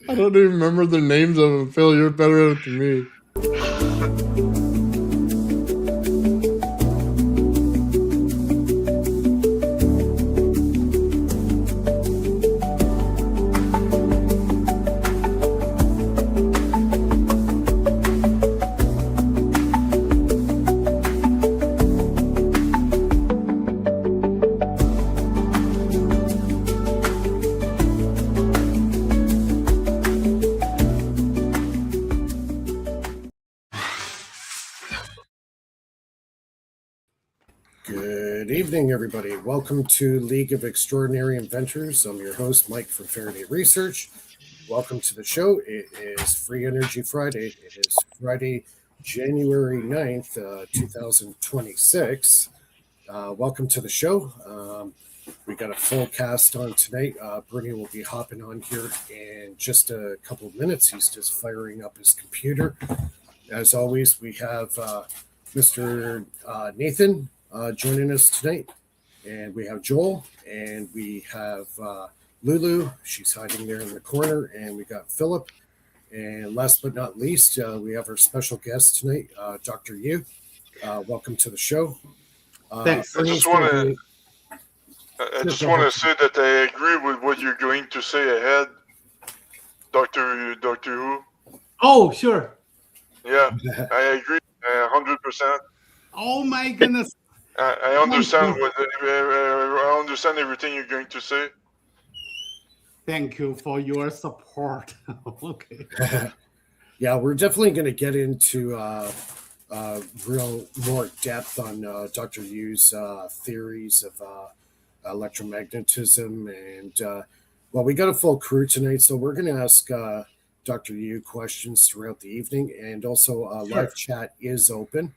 I don't even remember the names of them. Phil, you're better at it than me. Good evening, everybody. Welcome to League of Extraordinary Inventors. I'm your host, Mike from Faraday Research. Welcome to the show. It is Free Energy Friday. It is Friday, January 9th, 2026. Welcome to the show. We got a full cast on tonight. Bernie will be hopping on here in just a couple of minutes. He's just firing up his computer. As always, we have Mr. Nathan joining us tonight. And we have Joel, and we have Lulu. She's hiding there in the corner. And we got Philip. And last but not least, we have our special guest tonight, Dr. Yu. Welcome to the show. Thanks. I just want to say that I agree with what you're going to say ahead, Dr. Who. Oh, sure. Yeah, I agree 100%. Oh my goodness. I understand I understand everything you're going to say. Thank you for your support. Okay. Yeah, we're definitely going to get into real more depth on Dr. Yu's theories of electromagnetism. And, well, we got a full crew tonight, so we're going to ask Dr. Yu questions throughout the evening. And also, live chat is open.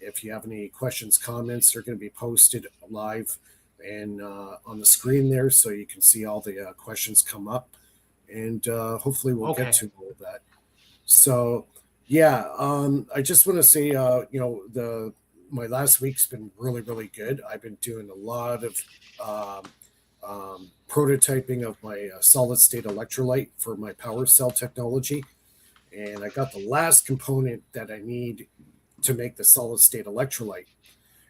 If you have any questions, comments, they're going to be posted live and on the screen there, so you can see all the questions come up. And hopefully we'll get to all of that. So, yeah, I just want to say, my last week's been really, really good. I've been doing a lot of prototyping of my solid state electrolyte for my power cell technology. And I got the last component that I need to make the solid state electrolyte.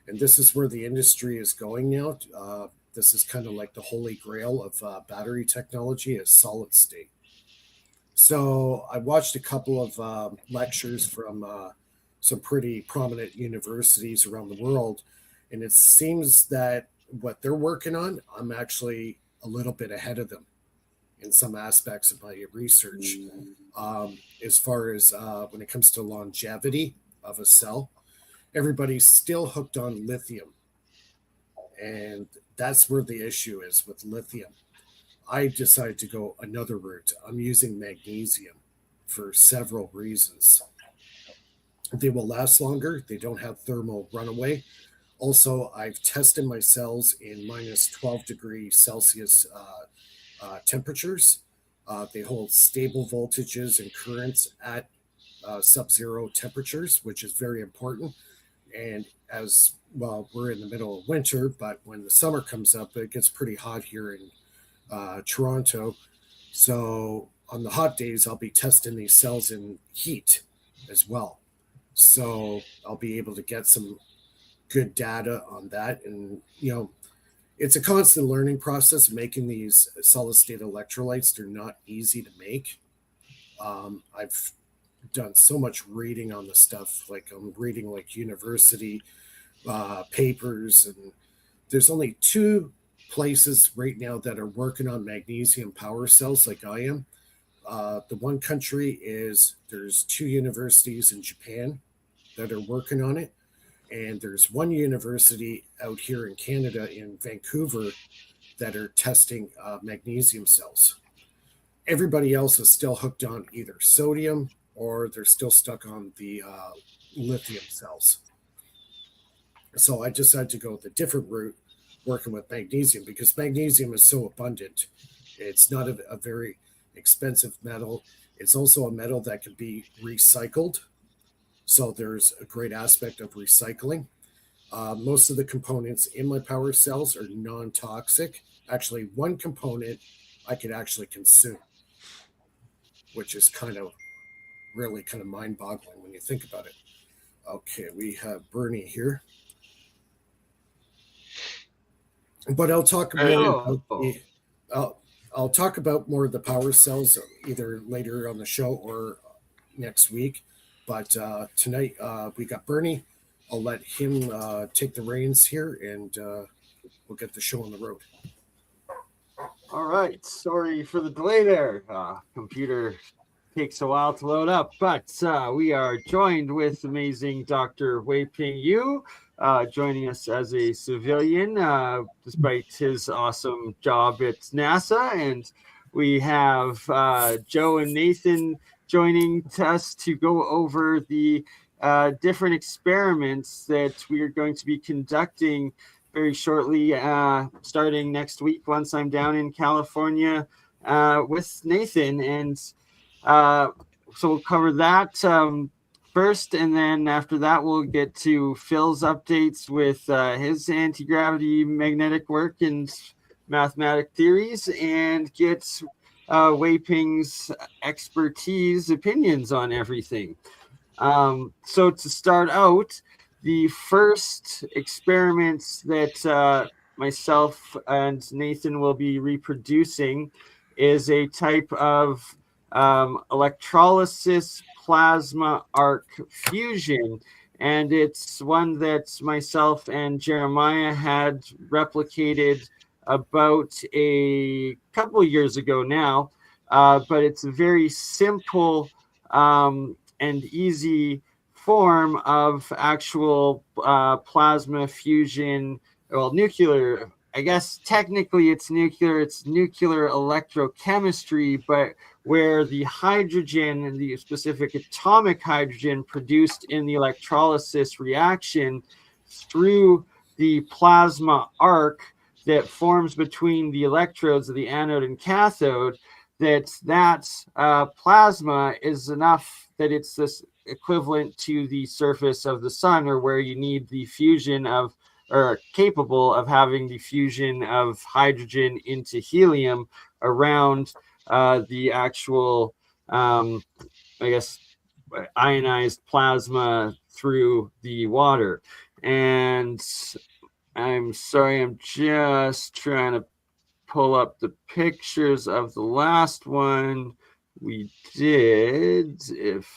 And this is where the industry is going now. This is kind of like the holy grail of battery technology, is solid state. So I watched a couple of lectures from some pretty prominent universities around the world. And it seems that what they're working on, I'm actually a little bit ahead of them in some aspects of my research. As far as when it comes to longevity of a cell, everybody's still hooked on lithium. And that's where the issue is with lithium. I decided to go another route. I'm using magnesium for several reasons. They will last longer. They don't have thermal runaway. Also, I've tested my cells in minus 12 degrees Celsius temperatures. They hold stable voltages and currents at sub-zero temperatures, which is very important. And as well, we're in the middle of winter, but when the summer comes up, it gets pretty hot here in Toronto. So on the hot days, I'll be testing these cells in heat as well. So I'll be able to get some good data on that. And, it's a constant learning process making these solid state electrolytes. They're not easy to make. I've done so much reading on the stuff. Like I'm reading like university papers, and there's only two places right now that are working on magnesium power cells like I am. The one country is, there's two universities in Japan that are working on it. And there's one university out here in Canada in Vancouver that are testing magnesium cells. Everybody else is still hooked on either sodium or they're still stuck on the lithium cells. So I decided to go with a different route, working with magnesium, because magnesium is so abundant. It's not a very expensive metal. It's also a metal that can be recycled. So there's a great aspect of recycling. Most of the components in my power cells are non-toxic. Actually, one component I could actually consume. which is really kind of mind-boggling when you think about it. Okay, we have Bernie here. But I'll talk more about I'll talk about more of the power cells either later on the show or next week. But tonight we got Bernie. I'll let him take the reins here, and we'll get the show on the road. All right. Sorry for the delay there. Computer takes a while to load up, but we are joined with amazing Dr. Weiping Yu, joining us as a civilian, despite his awesome job at NASA. And we have Joe and Nathan joining us to go over the different experiments that we are going to be conducting very shortly, starting next week once I'm down in California with Nathan. And so we'll cover that first, and then after that we'll get to Phil's updates with his anti-gravity magnetic work and mathematic theories, and get Weiping's expertise opinions on everything. So to start out, the first experiments that myself and Nathan will be reproducing is a type of electrolysis plasma arc fusion, and it's one that myself and Jeremiah had replicated about a couple of years ago now, but it's a very simple and easy form of actual plasma fusion. Well, nuclear, I guess technically it's nuclear electrochemistry, but where the hydrogen and the specific atomic hydrogen produced in the electrolysis reaction through the plasma arc that forms between the electrodes of the anode and cathode, that plasma is enough that it's this equivalent to the surface of the sun, or where you need the fusion of, or capable of having the fusion of hydrogen into helium around the actual, I guess, ionized plasma through the water. And I'm sorry, I'm just trying to pull up the pictures of the last one we did, if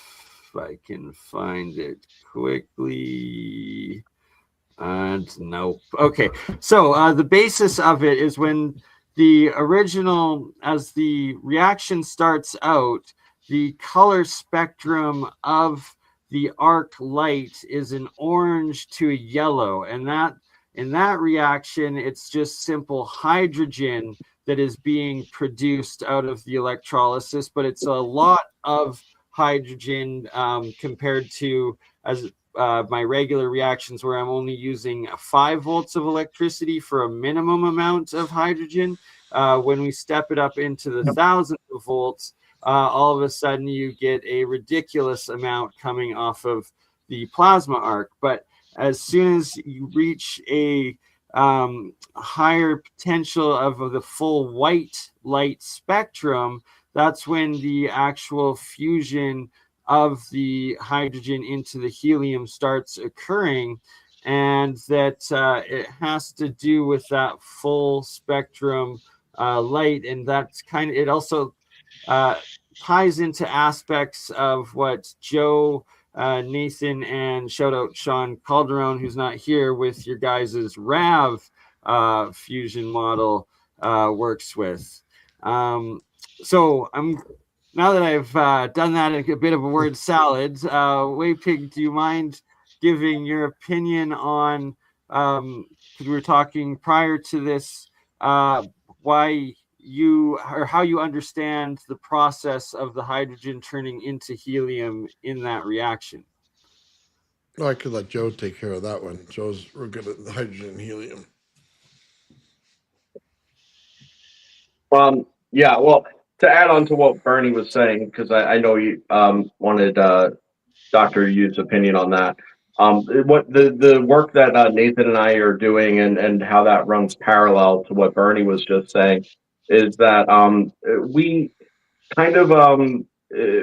I can find it quickly. And nope. Okay, so the basis of it is when the original, as the reaction starts out, the color spectrum of the arc light is an orange to a yellow, and that in that reaction, it's just simple hydrogen that is being produced out of the electrolysis, but it's a lot of hydrogen compared to as my regular reactions, where I'm only using 5 volts of electricity for a minimum amount of hydrogen. When we step it up into the thousands of volts, all of a sudden you get a ridiculous amount coming off of the plasma arc. But as soon as you reach a higher potential of the full white light spectrum, that's when the actual fusion of the hydrogen into the helium starts occurring, and that it has to do with that full spectrum light. And that's kind of, it also ties into aspects of what Joe, Nathan, and shout out Sean Calderon, who's not here, with your guys's RAV fusion model works with. So now that I've done that in a bit of a word salad, Weiping, do you mind giving your opinion on, because we were talking prior to this, why you, or how you understand the process of the hydrogen turning into helium in that reaction? Well, I could let Joe take care of that one. Joe's real good at hydrogen and helium. Yeah, well, to add on to what Bernie was saying, because I know you wanted Dr. Yu's opinion on that. What the work that Nathan and I are doing, and how that runs parallel to what Bernie was just saying, is that we kind of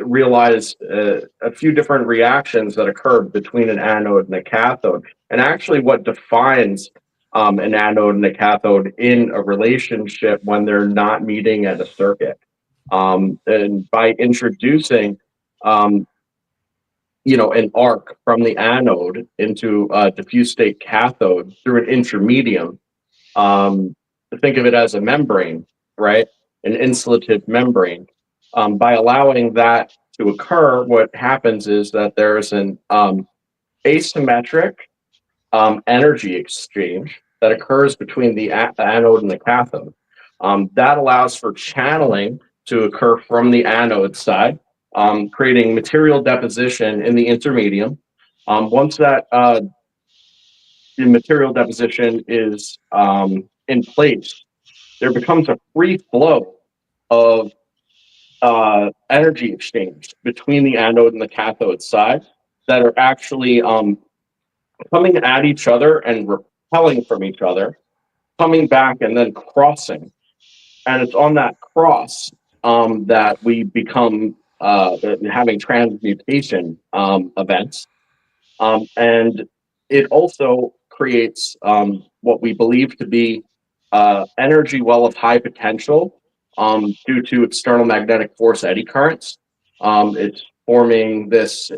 realized a few different reactions that occur between an anode and a cathode, and actually what defines an anode and a cathode in a relationship when they're not meeting at a circuit. And by introducing, an arc from the anode into a diffuse state cathode through an intermedium, think of it as a membrane, right? An insulative membrane. By allowing that to occur, what happens is that there's an asymmetric energy exchange that occurs between the anode and the cathode. That allows for channeling to occur from the anode side, creating material deposition in the intermedium. Once that the material deposition is in place, there becomes a free flow of energy exchange between the anode and the cathode side that are actually coming at each other and repelling from each other, coming back and then crossing. And it's on that cross that we become having transmutation events. And it also creates what we believe to be energy well of high potential due to external magnetic force eddy currents. It's forming this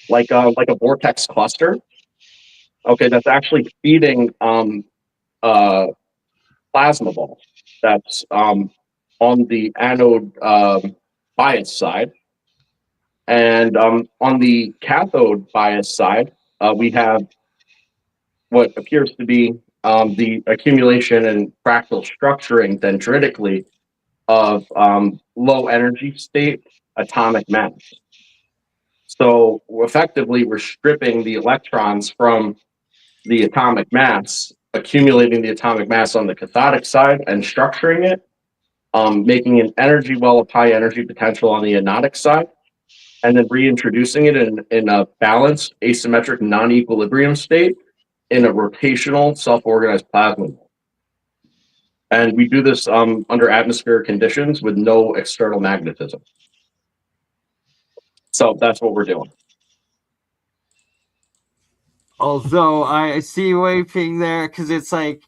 like a vortex cluster. Okay, that's actually feeding plasma ball that's on the anode bias side. And on the cathode bias side, we have what appears to be the accumulation and fractal structuring dendritically of low energy state atomic mass. So effectively, we're stripping the electrons from the atomic mass, accumulating the atomic mass on the cathodic side and structuring it, making an energy well of high energy potential on the anodic side, and then reintroducing it in a balanced, asymmetric, non-equilibrium state in a rotational, self-organized plasma. And we do this under atmospheric conditions with no external magnetism. So that's what we're doing. Although I see Weiping there, because it's like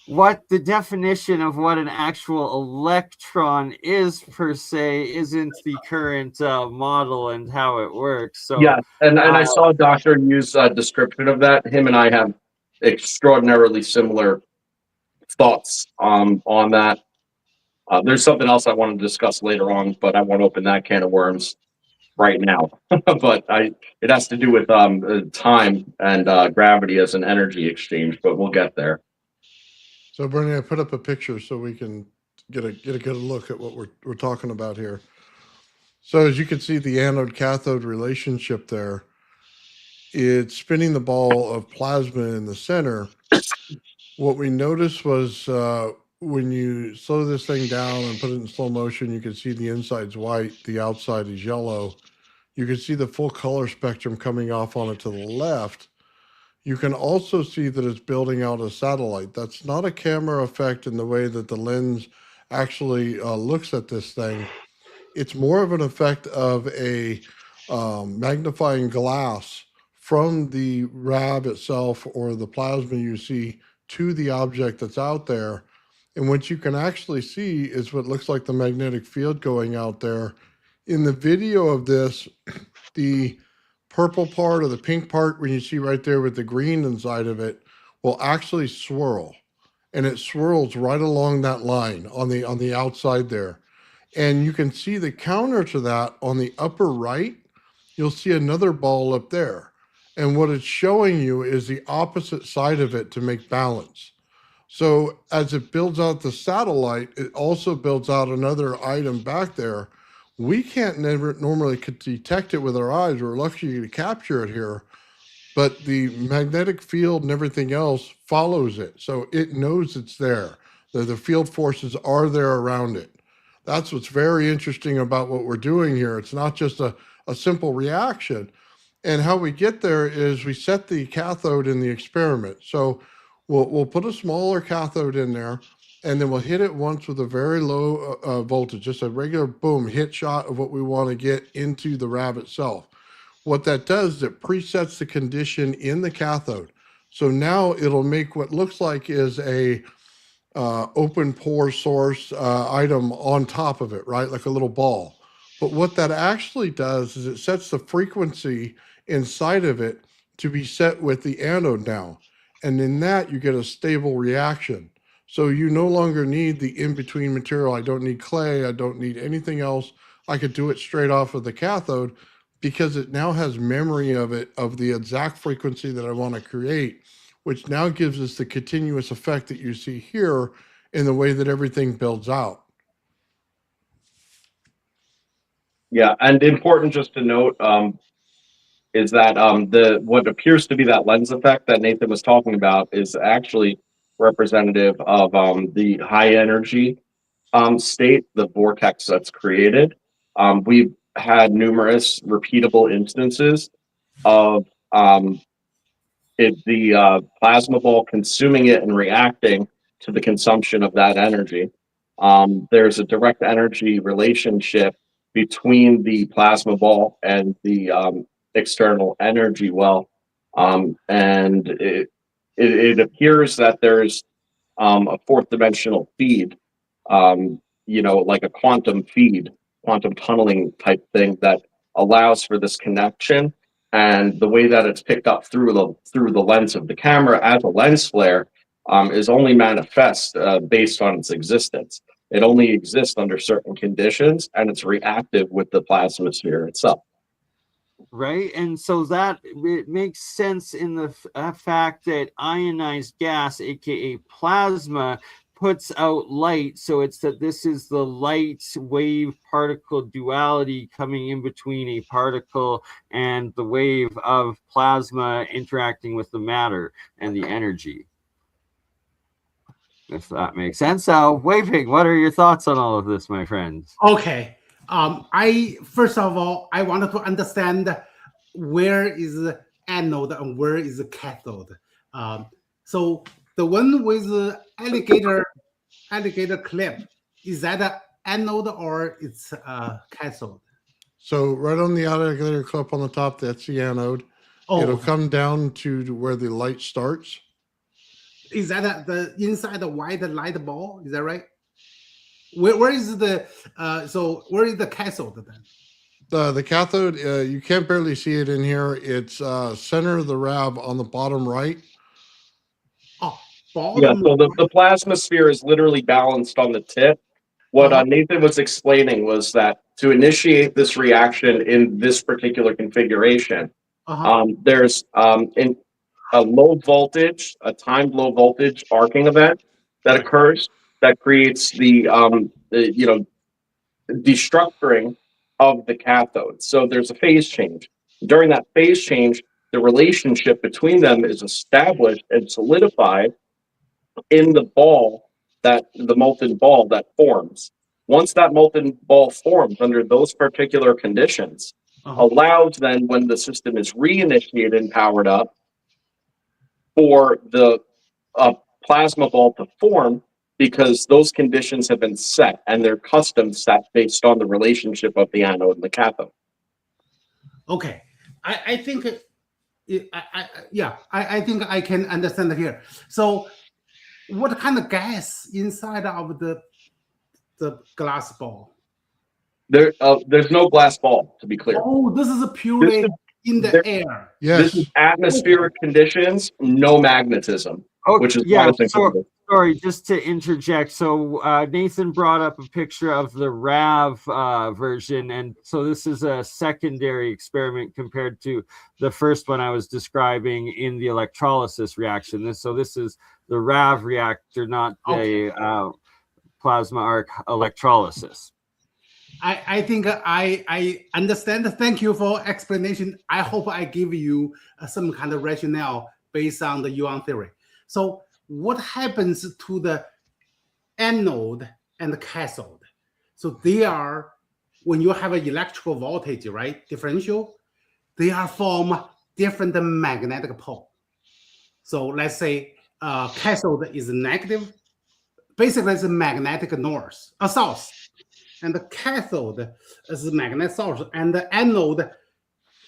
what the definition of what an actual electron is per se isn't the current model and how it works. So yeah, and I saw a doctor use a description of that. Him and I have extraordinarily similar thoughts on that. There's something else I want to discuss later on, but I won't open that can of worms right now. But it has to do with time and gravity as an energy exchange, but we'll get there. So Bernie, I put up a picture so we can get a good look at what we're talking about here. So as you can see, the anode cathode relationship there, it's spinning the ball of plasma in the center. What we noticed was when you slow this thing down and put it in slow motion, you can see the inside's white, the outside is yellow. You can see the full color spectrum coming off on it to the left. You can also see that it's building out a satellite. That's not a camera effect in the way that the lens actually looks at this thing. It's more of an effect of a magnifying glass from the RAB itself or the plasma you see to the object that's out there. And what you can actually see is what looks like the magnetic field going out there. In the video of this, the purple part or the pink part, when you see right there with the green inside of it, will actually swirl. And it swirls right along that line on the outside there. And you can see the counter to that on the upper right, you'll see another ball up there. And what it's showing you is the opposite side of it to make balance. So as it builds out the satellite, it also builds out another item back there. We can't never normally detect it with our eyes. We're lucky to capture it here, but the magnetic field and everything else follows it. So it knows it's there. The field forces are there around it. That's what's very interesting about what we're doing here. It's not just a simple reaction. And how we get there is we set the cathode in the experiment. So we'll put a smaller cathode in there. and then we'll hit it once with a very low voltage, just a regular boom hit shot of what we want to get into the RAV itself. What that does is it presets the condition in the cathode. So now it'll make what looks like is a open pore source item on top of it, right? Like a little ball. But what that actually does is it sets the frequency inside of it to be set with the anode now. And in that, you get a stable reaction. So you no longer need the in-between material. I don't need clay. I don't need anything else. I could do it straight off of the cathode because it now has memory of it, of the exact frequency that I want to create, which now gives us the continuous effect that you see here in the way that everything builds out. Yeah, and important just to note is that what appears to be that lens effect that Nathan was talking about is actually representative of the high energy state, the vortex that's created. We've had numerous repeatable instances of the plasma ball consuming it and reacting to the consumption of that energy. There's a direct energy relationship between the plasma ball and the external energy well, and it appears that there's a fourth dimensional feed, like a quantum feed, quantum tunneling type thing that allows for this connection. And the way that it's picked up through the lens of the camera as a lens flare is only manifest based on its existence. It only exists under certain conditions, and it's reactive with the plasma sphere itself. Right, and so that it makes sense in the fact that ionized gas, aka plasma, puts out light. So it's that this is the light wave particle duality coming in between a particle and the wave of plasma interacting with the matter and the energy. If that makes sense. So, Weiping, what are your thoughts on all of this, my friends? Okay. I first of all, I wanted to understand where is the anode and where is the cathode. So the one with the alligator clip, is that an anode or it's a cathode? So right on the alligator clip on the top, that's the anode. Oh, It'll come down to where the light starts. is that the inside the white light ball? Is that right? Where is the where is the cathode then? The cathode, you can't barely see it in here. It's center of the RAV on the bottom right. Oh, bottom. Yeah, so the plasma sphere is literally balanced on the tip. What Nathan was explaining was that to initiate this reaction in this particular configuration, there's in a low voltage, a timed low voltage arcing event that occurs that creates the destructuring of the cathode. So there's a phase change. During that phase change, the relationship between them is established and solidified in the ball, the molten ball that forms. Once that molten ball forms under those particular conditions, allows then when the system is reinitiated and powered up for the plasma ball to form, because those conditions have been set and they're custom set based on the relationship of the anode and the cathode. Okay, I think, I think I can understand here. So, what kind of gas inside of the glass ball? There's no glass ball, to be clear. Oh, this is purely in the air. Yes. This is atmospheric conditions, no magnetism, which is why it's Sorry, just to interject. So Nathan brought up a picture of the RAV version, and so this is a secondary experiment compared to the first one I was describing in the electrolysis reaction. This is the RAV reactor, not the plasma arc electrolysis. I think I understand. Thank you for explanation. I hope I give you some kind of rationale based on the yuan theory. So what happens to the anode and the cathode? So they are, when you have an electrical voltage, right, differential, they are form different magnetic pole. So let's say cathode is negative, basically it's a magnetic north, south, and the cathode is magnetic south, and the anode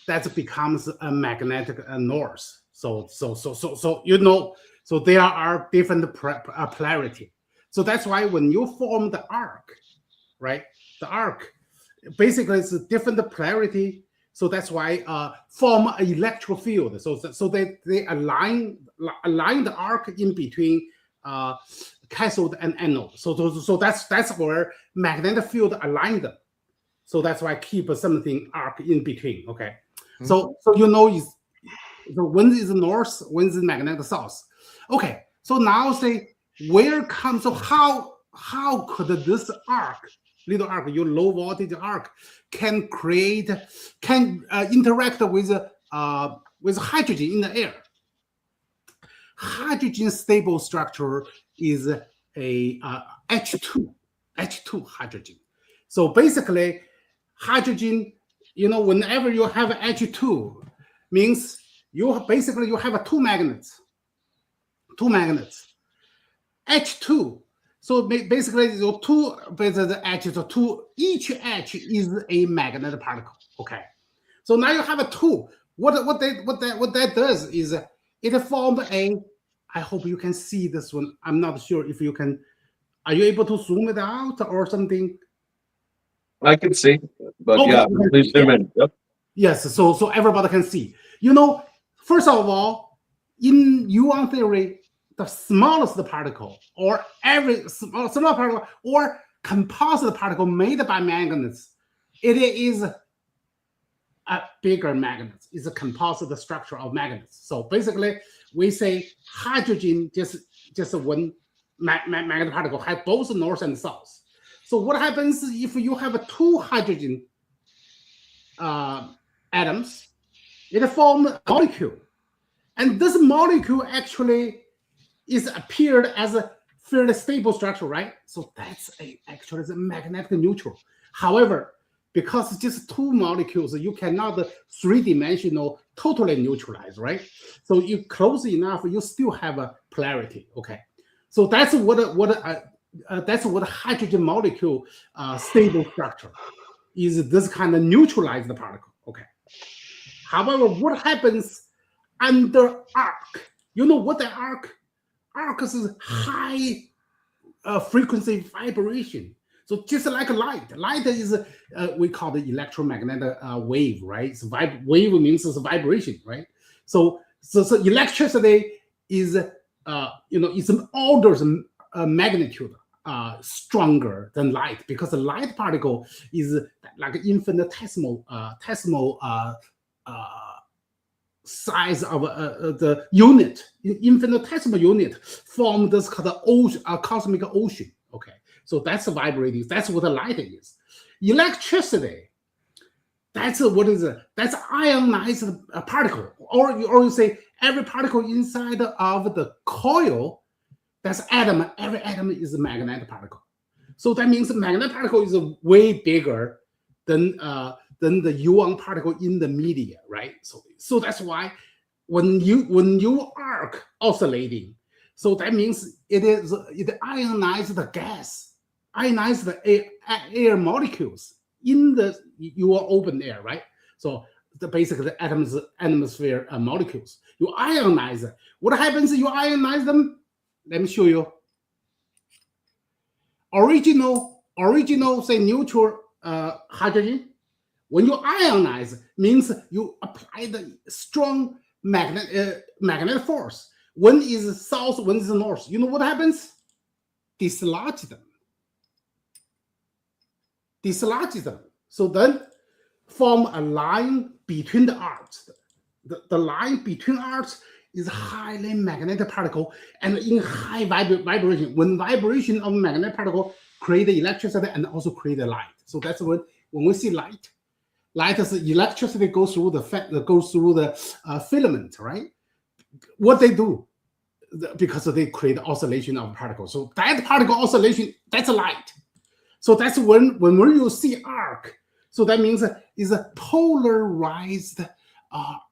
that becomes a magnetic north. So so there are different polarity. So that's why when you form the arc, right? The arc basically it's a different polarity. So that's why form an electric field. So they align the arc in between cathode and anode. So that's where magnetic field align them. So that's why I keep something arc in between. Okay. Mm-hmm. So is so when is north, when is magnetic south. Okay. So now say where comes, so how could this arc, little arc, your low voltage arc, can interact with hydrogen in the air? Hydrogen stable structure is a H2 hydrogen. So basically, hydrogen, whenever you have H2, means you have two magnets. H2. So basically, the H, so each H is a magnetic particle. Okay. So now you have a two. What that does is it forms a. I hope you can see this one. I'm not sure if you can. Are you able to zoom it out or something? I can see, but okay. Yeah, please zoom in. Yep. Yes. So everybody can see. First of all, in Yuan theory, the smallest particle or every small particle or composite particle made by magnets, it is a bigger magnet. It's a composite structure of magnets. So basically, we say hydrogen just one magnetic particle have both north and south. So what happens if you have two hydrogen atoms? It forms a molecule, and this molecule actually is appeared as a fairly stable structure, right? So that's actually a magnetic neutral. However, because it's just two molecules, you cannot three-dimensional totally neutralize, right? So you close enough, you still have a polarity. Okay, so that's what hydrogen molecule stable structure is. This kind of neutralize the particle. Okay. However, what happens under arc? You know what the arc? Arc is high frequency vibration. So just like light. Light is, we call it electromagnetic wave, right? So wave means it's vibration, right? So electricity is, it's an orders magnitude stronger than light, because the light particle is like infinitesimal size of the unit, infinitesimal unit, form this kind of ocean, cosmic ocean. Okay, so that's vibrating. That's what the light is. Electricity, that's what is it? That's ionized particle, or you say every particle inside of the coil. That's atom. Every atom is a magnetic particle. So that means the magnetic particle is way bigger than the Yuan particle in the media, right? So that's why when you arc oscillating, so that means it ionizes the gas, ionizes the air molecules in your open air, right? So basically the atmosphere molecules, you ionize it. What happens if you ionize them? Let me show you. Original say neutral hydrogen. When you ionize, means you apply the strong magnetic force. One is south, one is north. You know what happens? Dislodge them. So then form a line between the arcs. The line between arcs is highly magnetic particle and in high vibration. When vibration of magnetic particle create the electricity and also create the light. So that's when we see light is electricity goes through the filament, right? What they do, because they create oscillation of particles. So that particle oscillation, that's a light. So that's when you see arc. So that means is a polarized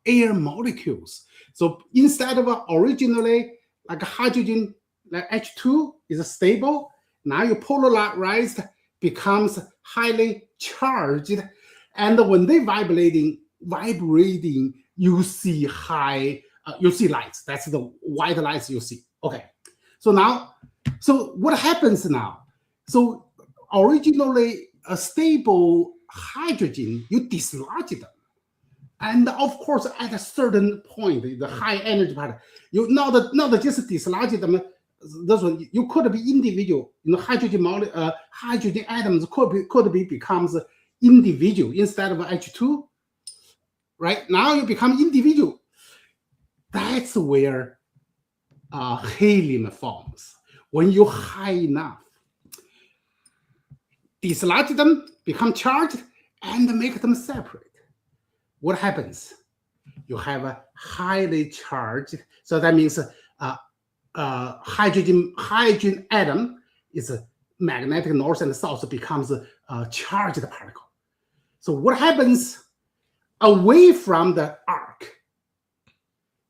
air molecules. So instead of originally like hydrogen, like H2 is stable. Now you polarized becomes highly charged, and when they vibrating, you see you see lights. That's the white lights you see. Okay, so what happens now? So originally a stable hydrogen, you dislodge them. And of course, at a certain point, the high energy part, you not just dislodge them. This one, you could be individual. Hydrogen atoms could be becomes individual instead of H2. Right now, you become individual. That's where helium forms. When you're high enough, dislodge them, become charged, and make them separate. What happens? You have a highly charged, so that means hydrogen atom is a magnetic north and south becomes a charged particle. So what happens away from the arc?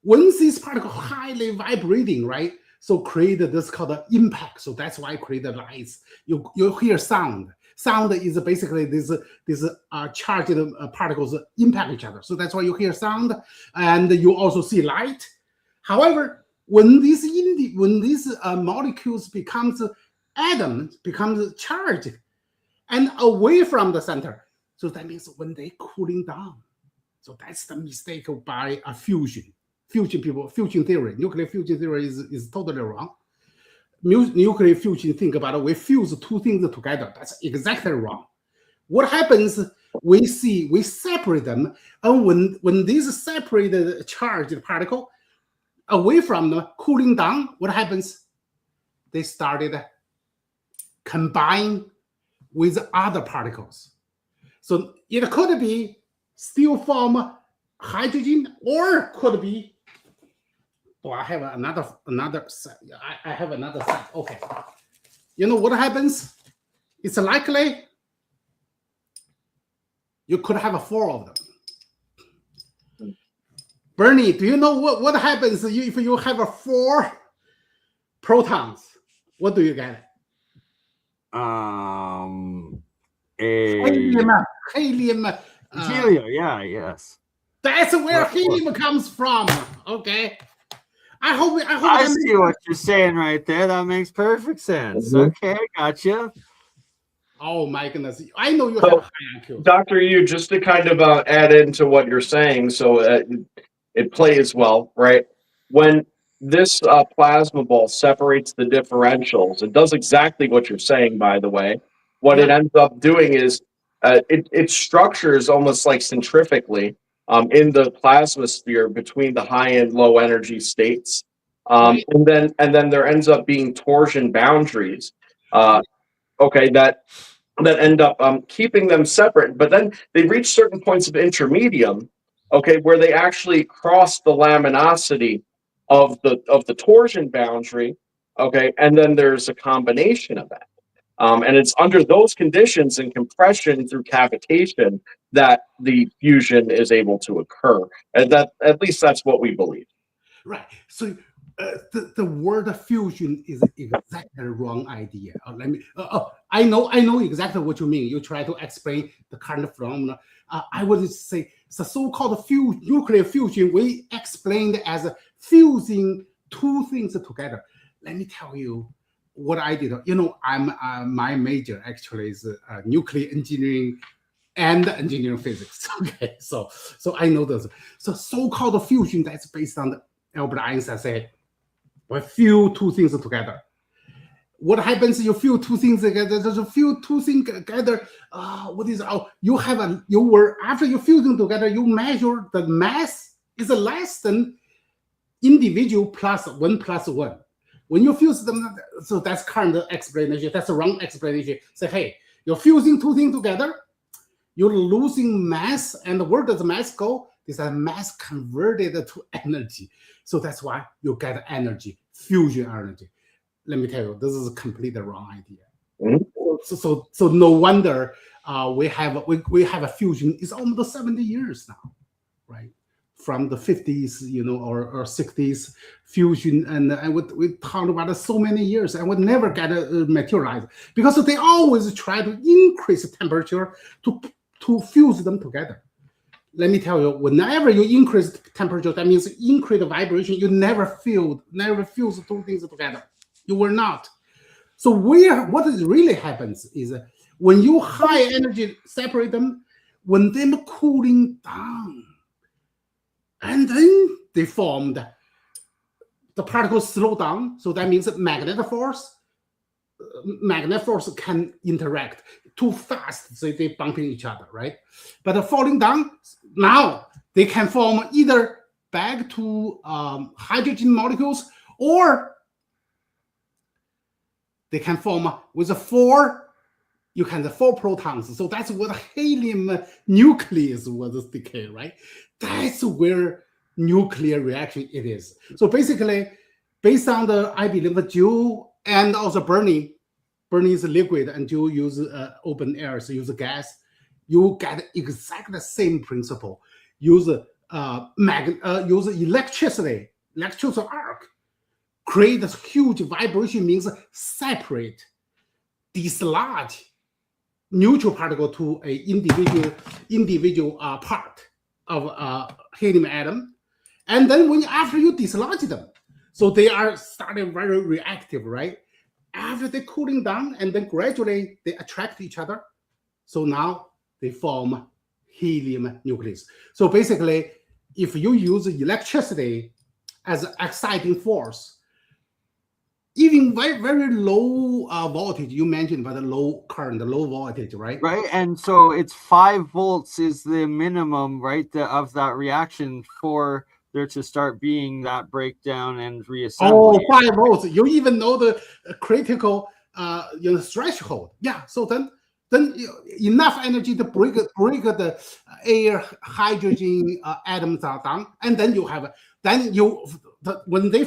When this particle highly vibrating, right? So create this called impact. So that's why I create the lights. You hear sound. Sound is basically these charged particles impact each other. So that's why you hear sound, and you also see light. However, when these molecules becomes charged and away from the center, so that means when they cooling down. So that's the mistake by a fusion theory. Nuclear fusion theory is totally wrong. Nuclear fusion, think about it, we fuse two things together. That's exactly wrong. What happens, we separate them, and when these separated charged particle away from them, cooling down, what happens? They started combine with other particles. So it could be still form hydrogen, or could be, I have another set. I have another set. Okay. You know what happens? It's likely you could have 4 of them. Bernie, do you know what happens if you have 4 protons? What do you get? Helium. Helium, yes. That's where helium comes from. Okay. I see what you're saying right there. That makes perfect sense. Okay, gotcha. Oh my goodness! I know you have a high IQ. Dr. Yu, just to kind of add into what you're saying, so it plays well, right? When this plasma ball separates the differentials, it does exactly what you're saying, by the way. What it ends up doing is it structures almost like centrifugally in the plasma sphere between the high and low energy states. And then there ends up being torsion boundaries, that end up keeping them separate. But then they reach certain points of intermedium, where they actually cross the laminosity of the torsion boundary, and then there's a combination of that. And it's under those conditions and compression through cavitation that the fusion is able to occur. And that, at least that's what we believe. Right. So the word fusion is exactly the wrong idea. I know exactly what you mean. You try to explain the kind of phenomena. I would say the so-called nuclear fusion, we explained as fusing 2 things together. Let me tell you what I did. I'm my major actually is nuclear engineering and engineering physics. Okay, so I know this. So-called fusion that's based on Albert Einstein said, we fuse 2 things together. What happens? You fuse 2 things together. There's a few 2 things together. After you fuse them together, you measure the mass is less than individual plus 1 plus 1. When you fuse them, so that's current explanation. That's the wrong explanation. Say, hey, you're fusing 2 things together, you're losing mass, and where does mass go? This is mass converted to energy. So that's why you get energy, fusion energy. Let me tell you, this is a completely wrong idea. So no wonder we have a fusion. It's almost 70 years now, right? from the 50s, or 60s fusion, and we talked about it so many years, and would never get materialized because they always try to increase temperature to fuse them together. Let me tell you, whenever you increase temperature, that means increase the vibration. You never fuse two things together. You will not. So what really happens is when you high energy separate them, when them cooling down, and then they formed, the particles slow down. So that means that magnetic force can interact too fast, so they bump into each other, right? But falling down, now they can form either back to hydrogen molecules, or they can form with you can have 4 protons. So that's what helium nucleus was decay, right? That's where nuclear reaction it is. So basically, based on I believe Joule and also Bernie is liquid, and Joule use open air, so use gas. You get exactly the same principle. Use electricity arc, create a huge vibration, means separate, dislodge neutral particle to a individual part of helium atom, and then after you dislodge them, so they are starting very reactive, right? After they cooling down, and then gradually they attract each other, so now they form helium nucleus. So basically, if you use electricity as an exciting force, even very, very low voltage, you mentioned about the low current, the low voltage, right? Right, and so it's 5 volts is the minimum, right, of that reaction for there to start being that breakdown and reassembly. 5 volts. You even know the critical threshold. Yeah. So then enough energy to break the air hydrogen atoms are down, and then when they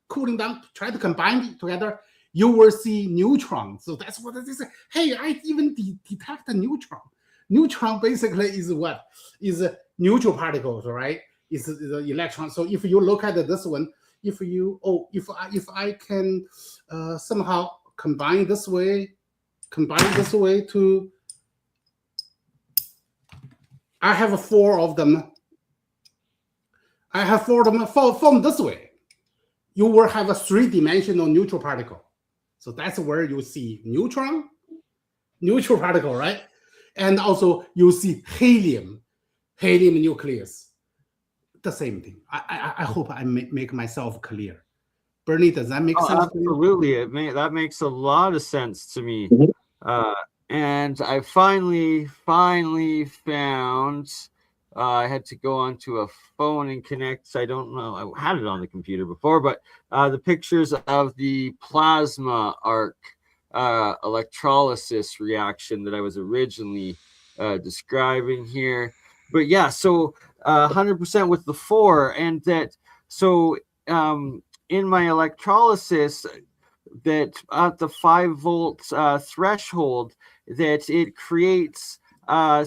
cooling down, try to combine together, you will see neutrons. So that's what it is. Hey, I even detect a neutron. Neutron basically is what? Is neutral particles, right? Is the electron. So if you look at this one, if I can somehow combine this way to, I have 4 of them. I have 4 of them formed this way. You will have a 3-dimensional neutral particle. So that's where you see neutron, neutral particle, right? And also you see helium nucleus. The same thing. I hope I make myself clear. Bernie, does that make sense? Absolutely. That makes a lot of sense to me. And I finally found, I had to go onto a phone and connect. I don't know. I had it on the computer before, but the pictures of the plasma arc electrolysis reaction that I was originally describing here. But yeah, so 100% with the 4, and that, so in my electrolysis, that at the 5 volts threshold, that it creates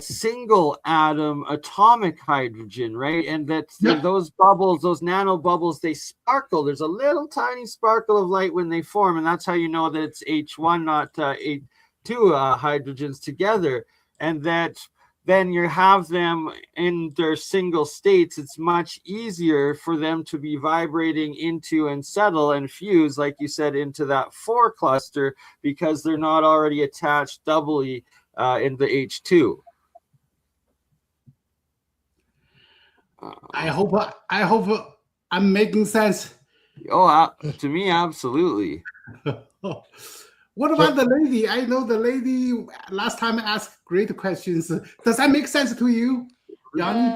single atom atomic hydrogen, right? And that those bubbles, those nano bubbles, they sparkle. There's a little tiny sparkle of light when they form, and that's how you know that it's H1, not H2 hydrogens together. And that then you have them in their single states. It's much easier for them to be vibrating into and settle and fuse, like you said, into that 4 cluster, because they're not already attached doubly in the H2. I hope I'm making sense. Oh, to me, absolutely. What about the lady? I know the lady last time asked great questions. Does that make sense to you, Yanni?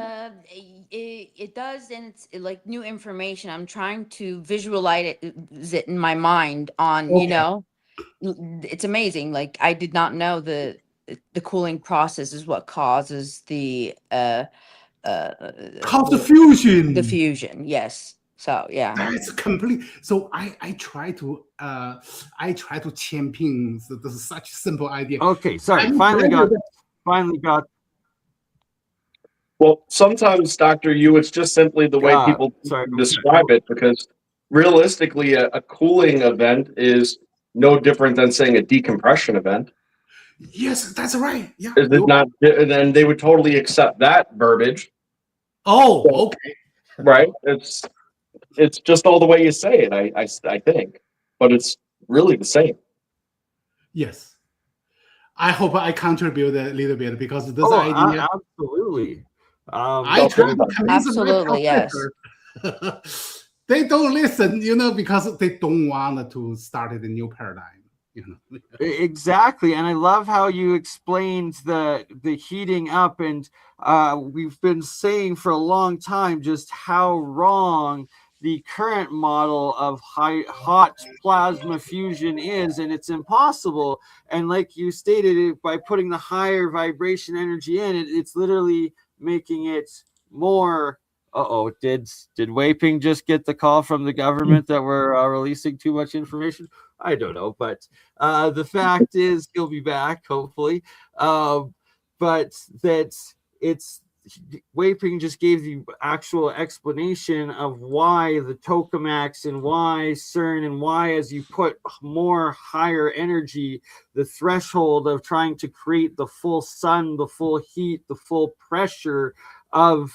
It does, and it's like new information. I'm trying to visualize it in my mind on, it's amazing. Like, I did not know the cooling process is what causes the fusion. The fusion, yes. So yeah, that's complete. So I try to champion this is such a simple idea. Okay, sorry. Finally got. Well, sometimes, Dr. Yu, it's just simply the way people describe it, because realistically, a cooling event is no different than saying a decompression event. Yes, that's right. Yeah. Is it not? And then they would totally accept that verbiage. Oh, okay. Right. It's just all the way you say it, I think. But it's really the same. Yes. I hope I contribute a little bit because this idea. Absolutely. I try to convince Absolutely, yes. They don't listen, because they don't want to start a new paradigm. Exactly, and I love how you explained the heating up, and we've been saying for a long time just how wrong the current model of hot plasma fusion is, and it's impossible. And like you stated, by putting the higher vibration energy in, it's literally making it more. Did Weiping just get the call from the government that we're releasing too much information? I don't know, but the fact is he'll be back, hopefully. But that it's Weiping just gave the actual explanation of why the tokamaks and why CERN and why, as you put more higher energy, the threshold of trying to create the full sun, the full heat, the full pressure of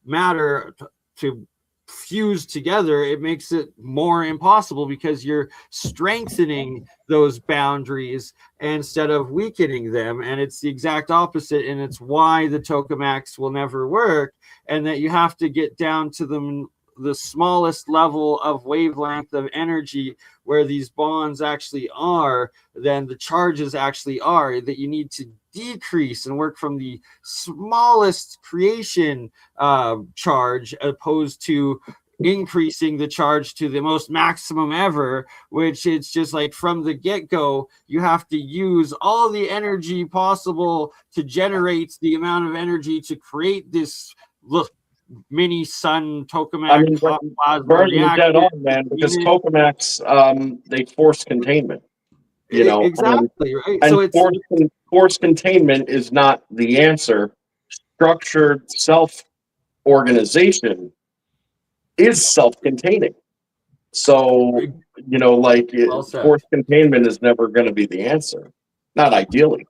matter to fuse together, it makes it more impossible because you're strengthening those boundaries instead of weakening them. And it's the exact opposite, and it's why the tokamaks will never work, and that you have to get down to the smallest level of wavelength of energy where these bonds actually are, then the charges actually are, that you need to decrease and work from the smallest creation charge opposed to increasing the charge to the most maximum ever, which it's just like from the get-go you have to use all the energy possible to generate the amount of energy to create this mini sun tokamak plasma Bernie, you're reactor. dead on, man, because tokamaks they force containment. Exactly, right. And So force containment is not the answer. Structured self-organization is self-containing. So, force containment is never going to be the answer. Not ideally.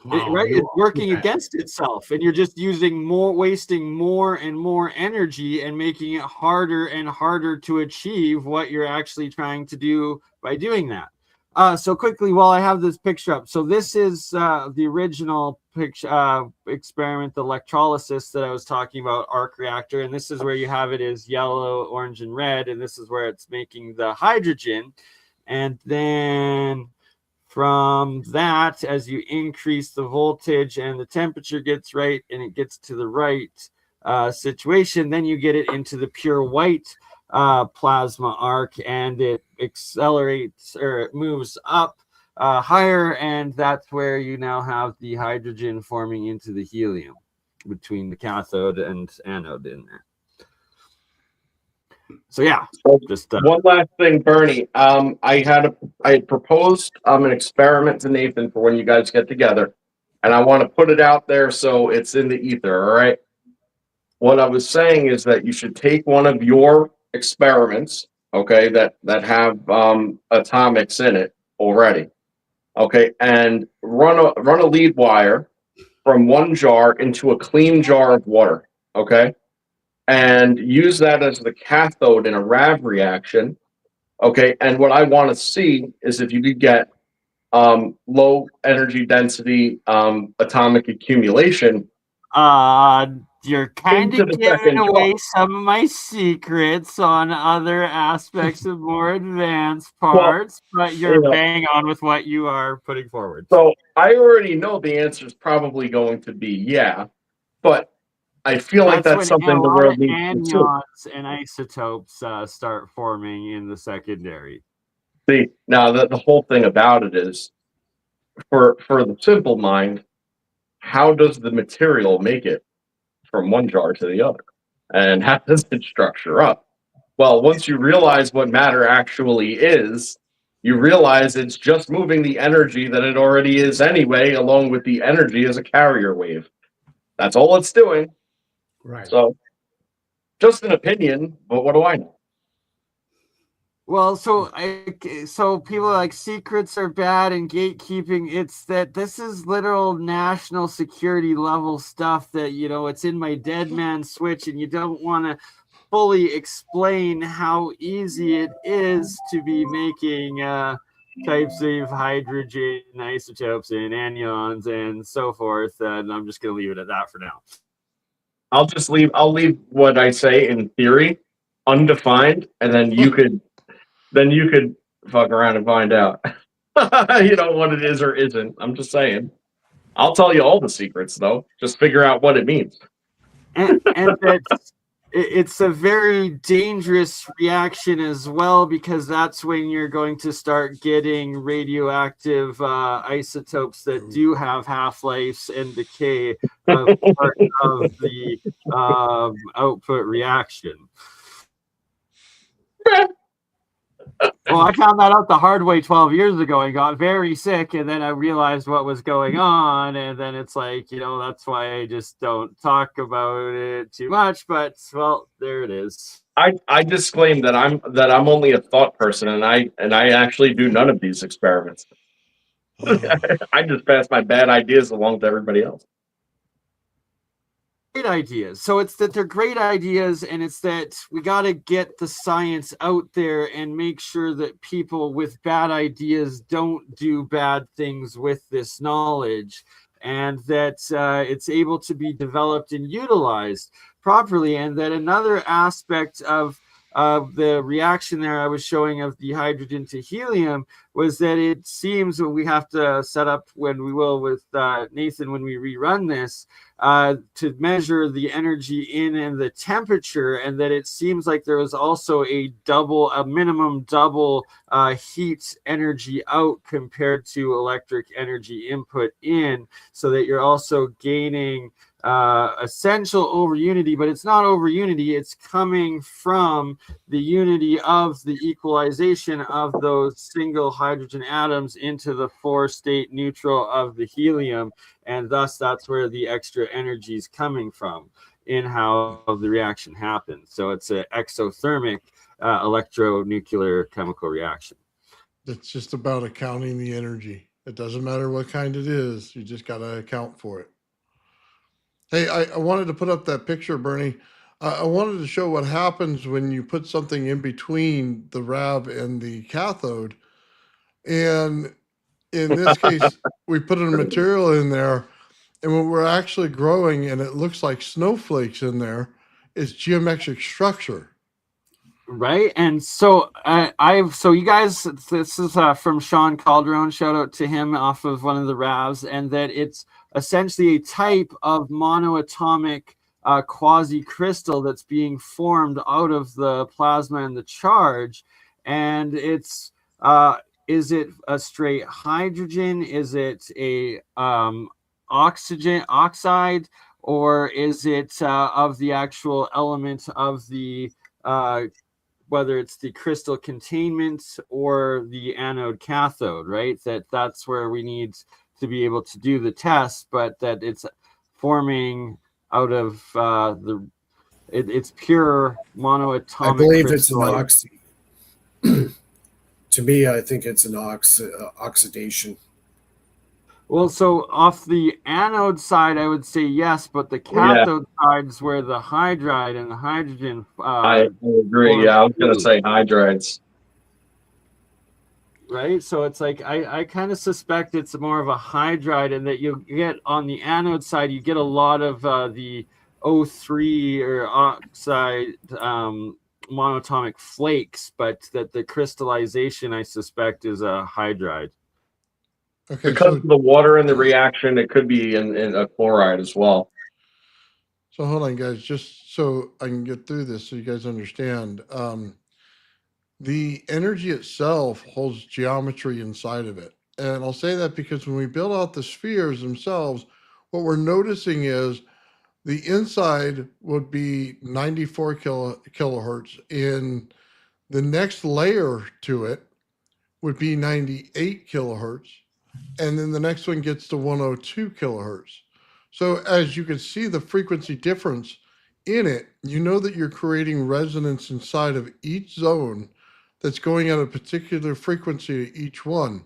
Right, it's working against itself, and you're just wasting more and more energy and making it harder and harder to achieve what you're actually trying to do by doing that. So quickly, while I have this picture up, so this is the original picture experiment, the electrolysis that I was talking about, arc reactor, and this is where you have it as yellow, orange, and red, and this is where it's making the hydrogen. And then from that, as you increase the voltage and the temperature gets right and it gets to the right situation, then you get it into the pure white plasma arc, and it accelerates, or it moves up higher, and that's where you now have the hydrogen forming into the helium between the cathode and anode in there. So yeah, just one last thing, Bernie. I had proposed an experiment to Nathan for when you guys get together, and I want to put it out there so it's in the ether. All right. What I was saying is that you should take one of your experiments, okay, that have atomics in it already, okay, and run a lead wire from one jar into a clean jar of water, okay, and use that as the cathode in a RAV reaction, okay. And what I want to see is if you could get low energy density atomic accumulation. You're kind of giving away some of my secrets on other aspects of more advanced parts, but you're bang on with what you are putting forward. So I already know the answer is probably going to be yeah, but I feel like that's something the world needs to see. Anyons and isotopes start forming in the secondary. See, now the whole thing about it is, for the simple mind, how does the material make it from one jar to the other, and how does it structure up? Well, once you realize what matter actually is, you realize it's just moving the energy that it already is anyway, along with the energy as a carrier wave. That's all it's doing. Right. So just an opinion, but what do I know? Well, so people are like secrets are bad and gatekeeping. It's that this is literal national security level stuff that, you know, it's in my dead man switch, and you don't want to fully explain how easy it is to be making types of hydrogen isotopes and anions and so forth. And I'm just going to leave it at that for now. I'll leave what I say in theory undefined, and then you could fuck around and find out. You know what it is or isn't. I'm just saying. I'll tell you all the secrets though. Just figure out what it means. And that it's a very dangerous reaction as well, because that's when you're going to start getting radioactive isotopes that do have half-lives and decay as part of the output reaction. Well, I found that out the hard way 12 years ago and got very sick, and then I realized what was going on, and then it's like, you know, that's why I just don't talk about it too much, but well, there it is. I disclaim that I'm only a thought person, and I actually do none of these experiments. I just pass my bad ideas along to everybody else. Great ideas. So it's that they're great ideas, and it's that we got to get the science out there and make sure that people with bad ideas don't do bad things with this knowledge, and that it's able to be developed and utilized properly. And that another aspect of the reaction there I was showing of the hydrogen to helium was that it seems what we have to set up when we will with Nathan when we rerun this to measure the energy in and the temperature, and that it seems like there was also a minimum double heat energy out compared to electric energy input in, so that you're also gaining essential over unity, but it's not over unity. It's coming from the unity of the equalization of those single hydrogen atoms into the 4-state neutral of the helium, and thus that's where the extra energy is coming from in how the reaction happens. So it's an exothermic electronuclear chemical reaction. It's just about accounting the energy. It doesn't matter what kind it is. You just got to account for it. Hey, I wanted to put up that picture, Bernie. I wanted to show what happens when you put something in between the RAV and the cathode. And in this case, we put a material in there, and when we're actually growing and it looks like snowflakes in there, it's geometric structure. Right. And so so you guys, this is from Sean Calderon, shout out to him off of one of the RAVs, and that it's essentially a type of monoatomic quasi-crystal that's being formed out of the plasma and the charge. And it's is it a straight hydrogen? Is it a oxide, or is it of the actual element of the whether it's the crystal containment or the anode cathode, right? That's where we need to be able to do the test, but that it's forming out of it's pure monoatomic. I believe crystal. it's an oxy. To me, I think it's an oxidation. Well, so off the anode side, I would say yes, but the cathode side is where the hydride and the hydrogen. I agree. Yeah, I was going to say hydrides. Right, so it's like I kind of suspect it's more of a hydride, and that you get on the anode side, you get a lot of the O3 or oxide monatomic flakes, but that the crystallization, I suspect, is a hydride. Okay, because of the water in the reaction, it could be in a chloride as well. So hold on, guys, just so I can get through this so you guys understand. The energy itself holds geometry inside of it. And I'll say that because when we build out the spheres themselves, what we're noticing is the inside would be 94 kilohertz. In the next layer to it would be 98 kilohertz. And then the next one gets to 102 kilohertz. So as you can see, the frequency difference in it, you know that you're creating resonance inside of each zone that's going at a particular frequency to each one.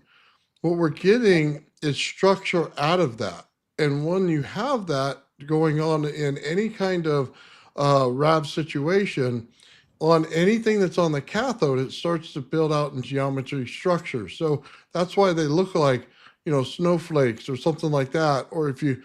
What we're getting is structure out of that. And when you have that going on in any kind of RAV situation, on anything that's on the cathode, it starts to build out in geometry structure. So that's why they look like, snowflakes or something like that. Or if you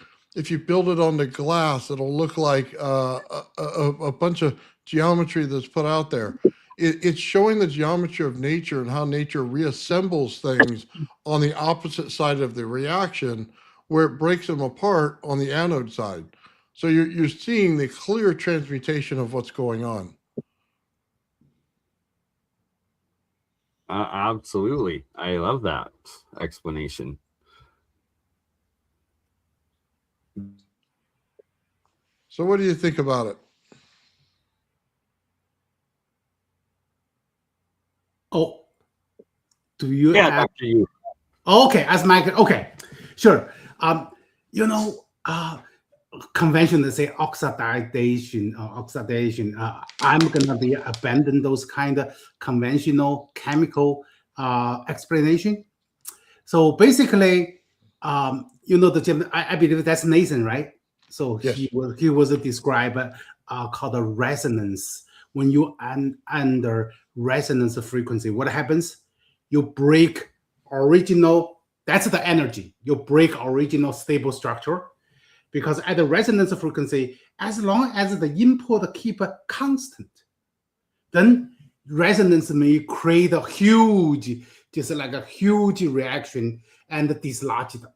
build it on the glass, it'll look like a bunch of geometry that's put out there. It's showing the geometry of nature and how nature reassembles things on the opposite side of the reaction, where it breaks them apart on the anode side. So you're seeing the clear transmutation of what's going on. Absolutely. I love that explanation. So what do you think about it? Oh, do you Yeah, have? Dr. Yu. Okay, as my okay, sure. Conventionally say oxidation. I'm gonna be abandon those kind of conventional chemical explanation. So basically, I believe that's Nathan, right? So Yes. he was described called a resonance. When you under resonance frequency, what happens? You break original. That's the energy. You break original stable structure, because at the resonance frequency, as long as the input keep constant, then resonance may create a huge, just like a huge reaction and dislodge them.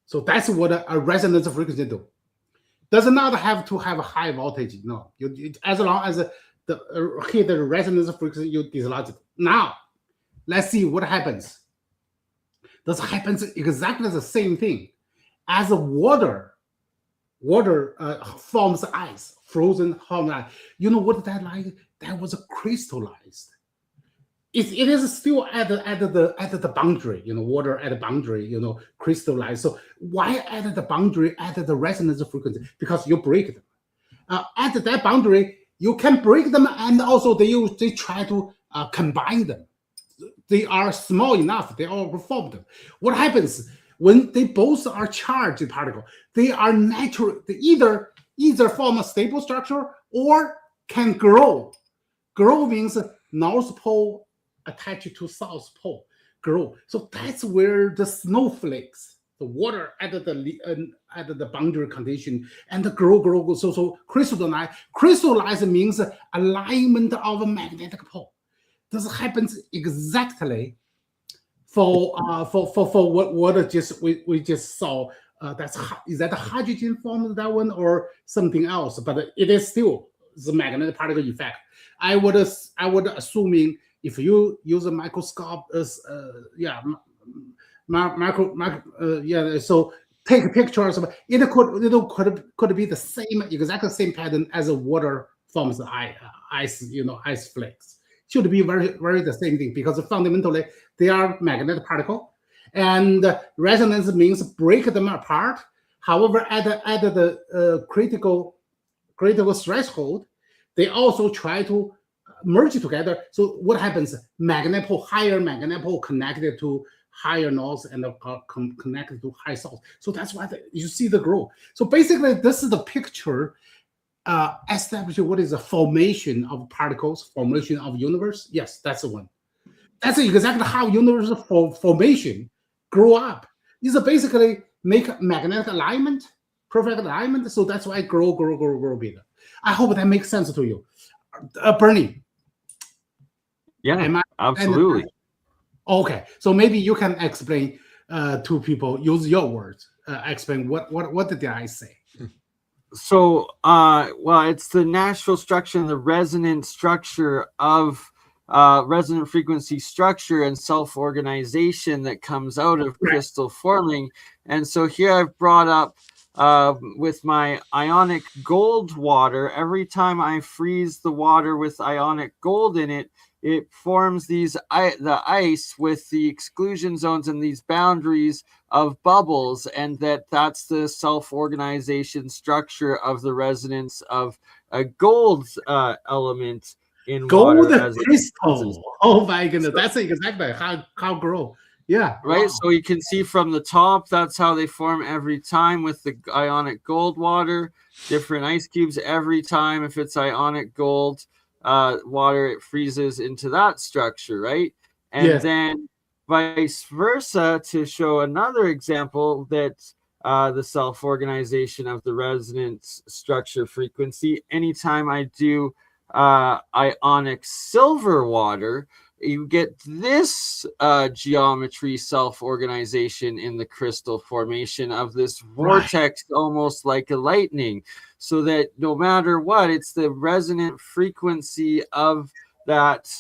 So that's what a resonance frequency do. Does not have to have a high voltage. No, as long as hit the resonance frequency, you dislodge it. Now, let's see what happens. This happens exactly the same thing as water. Water forms ice, frozen forms ice. You know what that like? That was crystallized. It is still at the boundary. Water at the boundary. Crystallized. So why at the boundary, at the resonance frequency? Because you break them. At that boundary, you can break them, and also they try to combine them. They are small enough. They all form them. What happens when they both are charged particle? They are natural. They either form a stable structure or can grow. Grow means north pole attached to south pole. Grow. So that's where the snowflakes, the water at the boundary condition, and the grow. So crystallize. Crystallize means alignment of a magnetic pole. This happens exactly for what we just saw. Is that a hydrogen form, that one, or something else? But it is still the magnetic particle effect. I would assuming if you use a microscope, so take pictures of it. Could be the same, exactly same pattern as a water forms ice, ice flakes. Should be very, very the same thing, because fundamentally they are magnetic particle, and resonance means break them apart. However, at the critical threshold, they also try to merge together. So what happens? Higher magnetic pole connected to higher north and connected to high south. So that's why you see the growth. So basically, this is the picture. Establishing what is the formation of particles, formation of universe. Yes, that's the one. That's exactly how universe formation grow up. These are basically make magnetic alignment, perfect alignment. So that's why grow bigger. I hope that makes sense to you, Bernie. Yeah, absolutely. Okay, so maybe you can explain to people. Use your words. Explain what did I say? So, it's the natural structure and the resonant structure of resonant frequency structure and self-organization that comes out of crystal forming. And so here I've brought up with my ionic gold water, every time I freeze the water with ionic gold in it, it forms the ice with the exclusion zones and these boundaries of bubbles, and that's the self-organization structure of the resonance of a gold element in Gold water as it rises. crystal. Oh my goodness, that's exactly how grow. Yeah. Right. Wow. So you can see from the top, that's how they form every time with the ionic gold water, different ice cubes every time. If it's ionic gold water, it freezes into that structure, right? And Yes. then vice versa, to show another example that the self-organization of the resonance structure frequency, anytime I do ionic silver water, you get this geometry self-organization in the crystal formation of this vortex, almost like a lightning, so that no matter what, it's the resonant frequency of that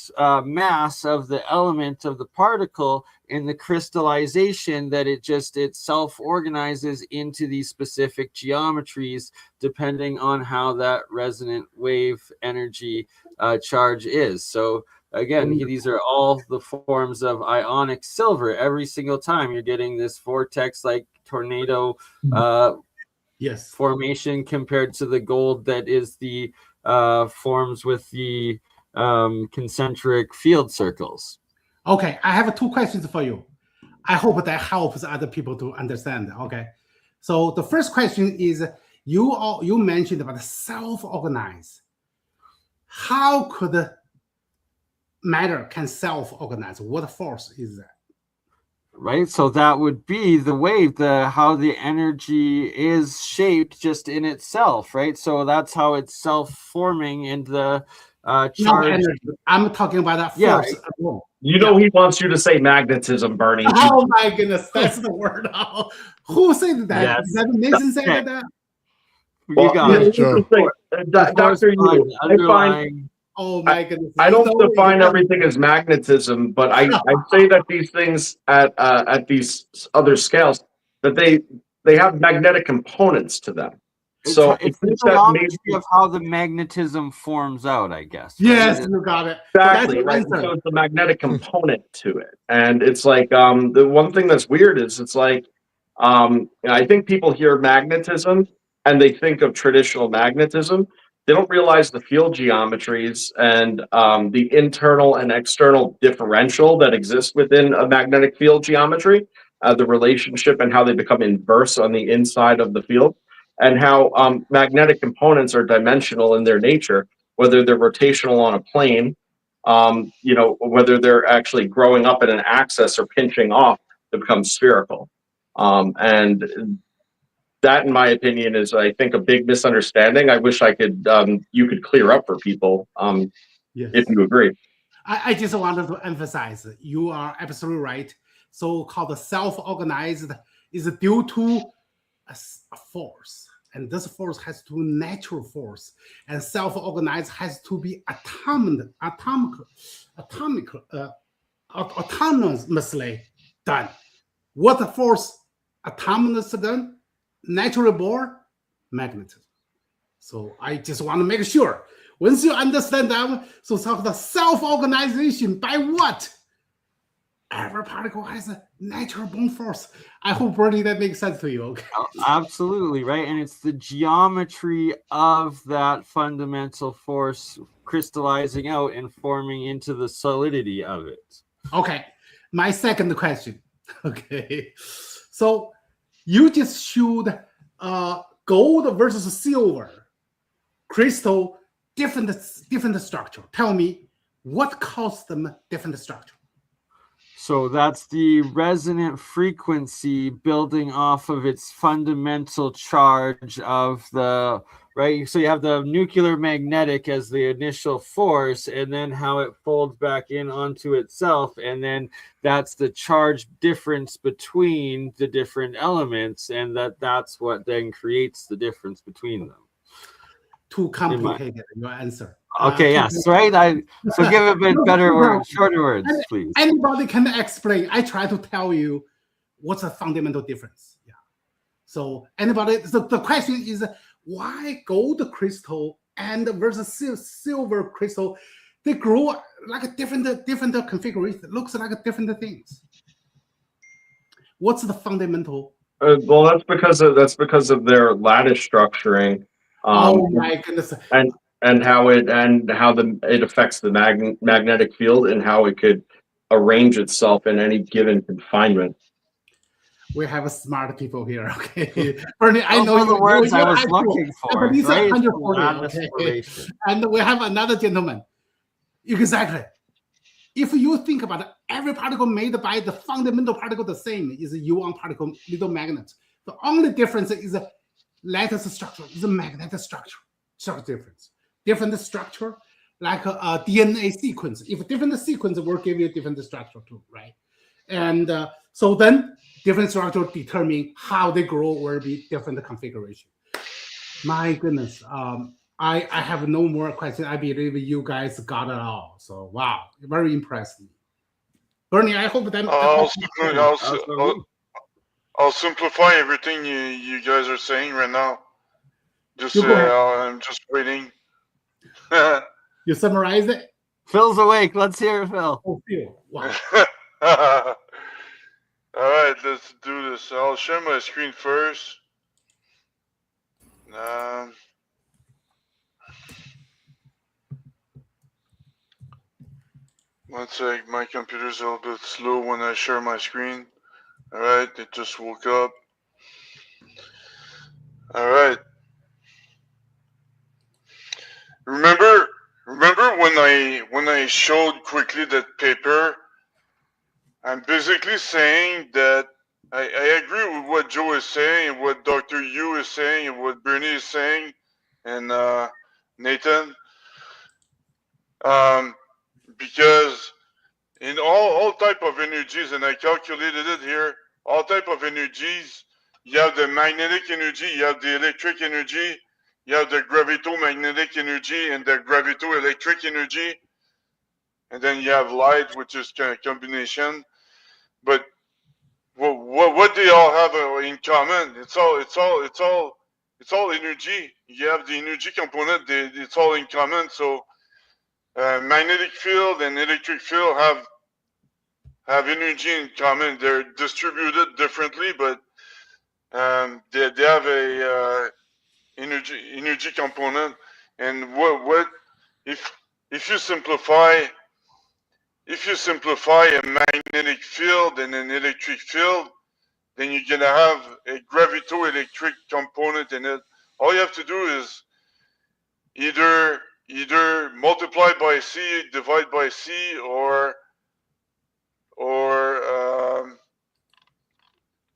mass of the element of the particle in the crystallization that it self-organizes into these specific geometries depending on how that resonant wave energy charge is. So again, these are all the forms of ionic silver. Every single time you're getting this vortex like tornado yes. formation compared to the gold that is the forms with the concentric field circles. Okay, I have 2 questions for you. I hope that helps other people to understand. Okay, so the first question is you mentioned about self-organize. How could matter can self-organize? What force is that? Right, so that would be the wave, how the energy is shaped just in itself, right? So that's how it's self-forming in the charge. I'm talking about that force. Yeah. You know, he wants you to say magnetism, Bernie. Oh my goodness, that's the word. Who said that? Yes. Is that Mason said that? Well, you got it. Dr. Yu, I find, oh my goodness. I don't define everything as magnetism, but I say that these things at these other scales, that they have magnetic components to them. So it's the geometry of how the magnetism forms out, I guess. Right? Yes, you got it. Exactly, right? So it's a magnetic component to it. And it's like, the one thing that's weird is it's like, I think people hear magnetism and they think of traditional magnetism. They don't realize the field geometries and the internal and external differential that exists within a magnetic field geometry, the relationship and how they become inverse on the inside of the field, and how magnetic components are dimensional in their nature, whether they're rotational on a plane, whether they're actually growing up at an axis or pinching off to become spherical. And that, in my opinion, is, I think, a big misunderstanding. I wish you could clear up for people, yes, if you agree. I just wanted to emphasize, you are absolutely right. So-called self-organized is due to a force, and this force has to be natural force, and self-organized has to be autonomously done. What force autonomously done? Naturally born magnetism. So I just want to make sure once you understand that, so the self-organization by what? Every particle has a natural born force. I hope, Bernie, that makes sense to you. Okay. Absolutely, right? And it's the geometry of that fundamental force crystallizing out and forming into the solidity of it. Okay. My second question. Okay. So you just showed gold versus silver crystal, different structure. Tell me what caused them different structure. So that's the resonant frequency building off of its fundamental charge of the, right? So you have the nuclear magnetic as the initial force, and then how it folds back in onto itself. And then that's the charge difference between the different elements. And that's what then creates the difference between them. Too complicated, your answer. Okay, yes, right? So give a bit better words, shorter words, please. Anybody can explain. I try to tell you what's the fundamental difference. Yeah. So anybody, so the question is why gold crystal and versus silver crystal They grow like a different configuration. It looks like different things. What's the fundamental? Well, that's because of their lattice structuring. Oh my goodness! And how it affects the magnetic field and how it could arrange itself in any given confinement. We have smart people here, okay? Bernie, I Those know were the words I was high school, looking for, but he's right? 140, Lattice okay? formation. And we have another gentleman. Exactly. If you think about it, every particle made by the fundamental particle the same is a muon particle, little magnet. The only difference is a lattice structure, is a magnetic structure difference. Different structure, like a DNA sequence. If different sequence will give you different structure too, right? And so then different structure determine how they grow will be different configuration. My goodness. I have no more questions. I believe you guys got it all. So wow, very impressive. Bernie, I hope that I'll simplify everything you guys are saying right now. Just You go ahead. I'm just waiting. You summarize it. Phil's awake. Let's hear it, Phil. Oh, Phil. Wow. All right, let's do this. I'll share my screen first. One sec, my computer's a little bit slow when I share my screen. All right, it just woke up. All right. Remember when I showed quickly that paper? I'm basically saying that I agree with what Joe is saying, what Dr. Yu is saying, and what Bernie is saying, and Nathan. Because in all type of energies, and I calculated it here, all type of energies, you have the magnetic energy, you have the electric energy, you have the gravito-magnetic energy, and the gravito-electric energy, and then you have light, which is kind of combination. But what they all have in common? It's all energy. You have the energy component. It's all in common. So magnetic field and electric field have energy in common. They're distributed differently, but they have a energy component. And what if you simplify a magnetic field and an electric field, then you're gonna have a gravito-electric component in it. All you have to do is either multiply by C, divide by C, or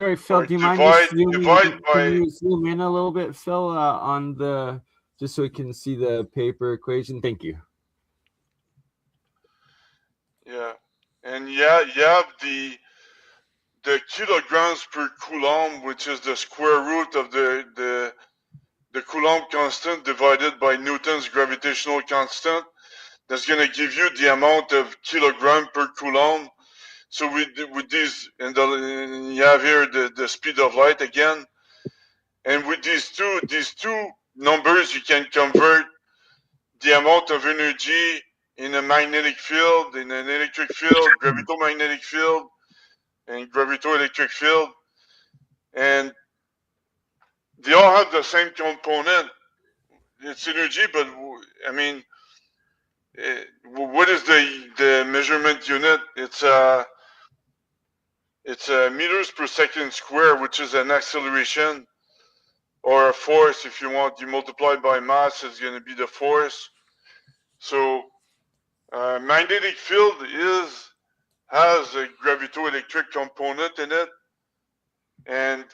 Sorry, Phil, or do you mind divide can you by zoom in a little bit, Phil, on the, just so we can see the paper equation? Thank you. yeah, and yeah, you have the kilograms per coulomb, which is the square root of the Coulomb constant divided by Newton's gravitational constant. That's going to give you the amount of kilogram per coulomb. So with these, and you have here the speed of light again. And with these two numbers, you can convert the amount of energy in a magnetic field, in an electric field, gravito-magnetic field, and gravito-electric field. And they all have the same component. It's energy, but I mean, what is the measurement unit? It's meters per second square, which is an acceleration or a force. If you want, you multiply by mass, it's going to be the force. So magnetic field has a gravito-electric component in it, and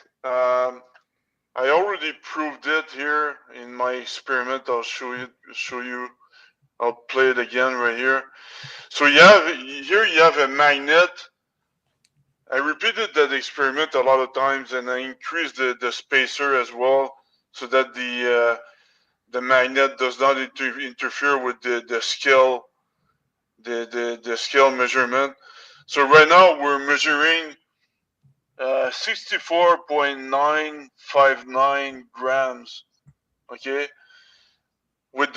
I already proved it here in my experiment. I'll show you. I'll play it again right here. So you have a magnet. I repeated that experiment a lot of times, and I increased the spacer as well, so that the magnet does not interfere with the scale, the scale measurement. So right now we're measuring 64.959 grams. Okay, with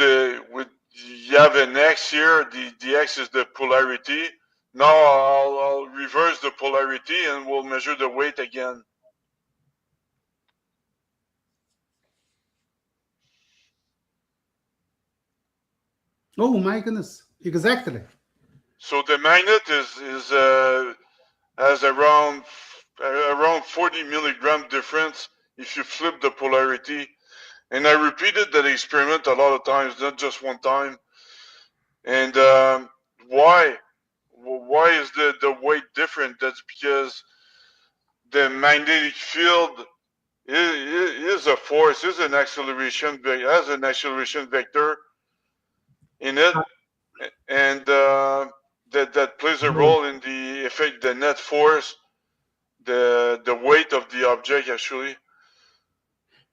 you have an X here. The X is the polarity. Now I'll reverse the polarity and we'll measure the weight again. Oh my goodness! Exactly. So the magnet has around 40 milligram difference if you flip the polarity. And I repeated that experiment a lot of times, not just one time. And why? Why is the weight different? That's because the magnetic field is a force, is an acceleration, has an acceleration vector in it, and that plays a role in the effect, the net force, the weight of the object actually.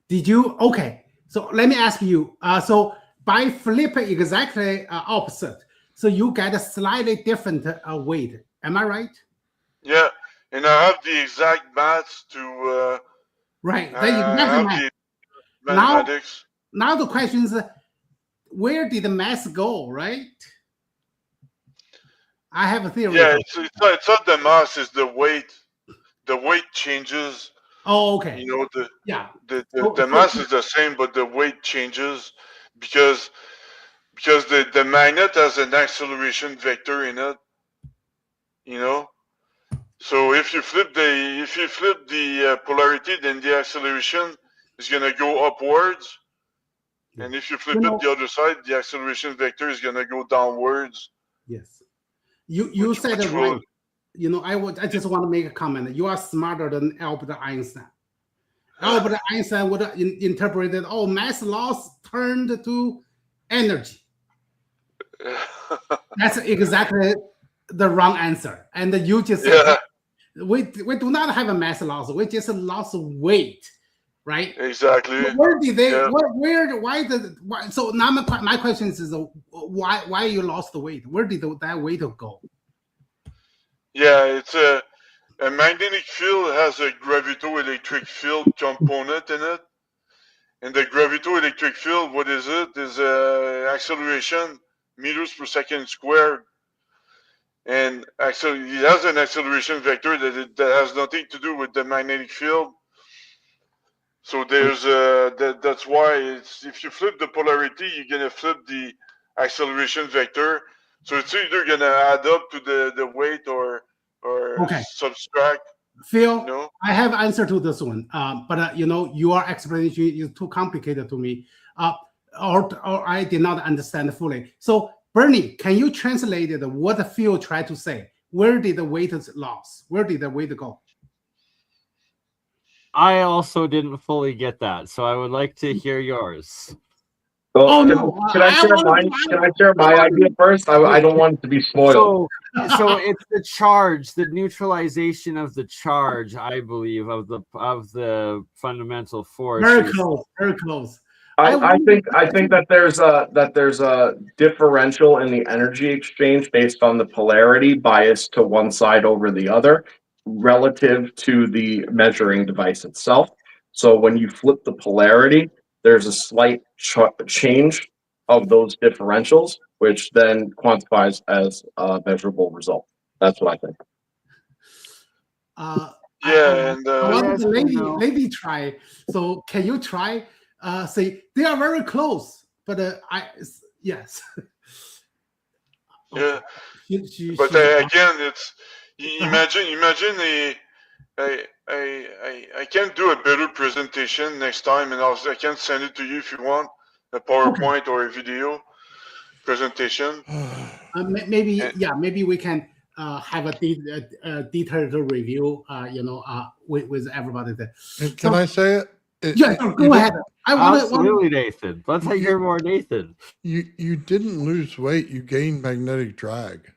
Did you? Okay. So let me ask you. So by flipping exactly opposite, so you get a slightly different weight. Am I right? Yeah, and I have the exact maths to Right. That exactly have math. the Now, mathematics. now the question is, where did the mass go? Right. I have a theory. Yeah, it's not the mass, it's the weight. The weight changes. Oh, okay. You know, Yeah. the mass is the same, but the weight changes because the magnet has an acceleration vector in it. You know, so if you flip the polarity, then the acceleration is gonna go upwards, and if you flip it the other side, the acceleration vector is gonna go downwards. Yes. You said it right. You know, I just want to make a comment. You are smarter than Albert Einstein. Albert Einstein would have interpreted, oh, mass loss turned to energy. That's exactly the wrong answer. And you just said, we do not have a mass loss. We just lost weight, right? Exactly. So where did they? Why? So now my question is, why you lost the weight? Where did that weight go? Yeah, it's a magnetic field has a gravitoelectric field component in it. And the gravitoelectric field, what is it? Is acceleration, meters per second squared. And actually, it has an acceleration vector that has nothing to do with the magnetic field. So there's that's why if you flip the polarity, you're gonna flip the acceleration vector. So it's either gonna add up to the weight or subtract. Phil, you know? I have answer to this one, but you know, your explanation is too complicated to me, or I did not understand fully. So Bernie, can you translate what Phil tried to say? Where did the weight loss? Where did the weight go? I also didn't fully get that, so I would like to hear yours. Well, can I share my idea first? I don't want it to be spoiled. So it's the charge, the neutralization of the charge, I believe, of the fundamental force. Very close, very close. I think that there's a differential in the energy exchange based on the polarity biased to one side over the other relative to the measuring device itself. So when you flip the polarity, there's a slight change of those differentials, which then quantifies as a measurable result. That's what I think. I want the lady try. So can you try? Say they are very close, but yes. Yeah, but again, it's imagine I can do a better presentation next time, and I can send it to you if you want a PowerPoint or a video presentation. Maybe maybe we can have a detailed review. You know, with everybody there. Can I say it? Yeah, go ahead. Absolutely, Nathan. Let's hear more, Nathan. You didn't lose weight. You gained magnetic drag.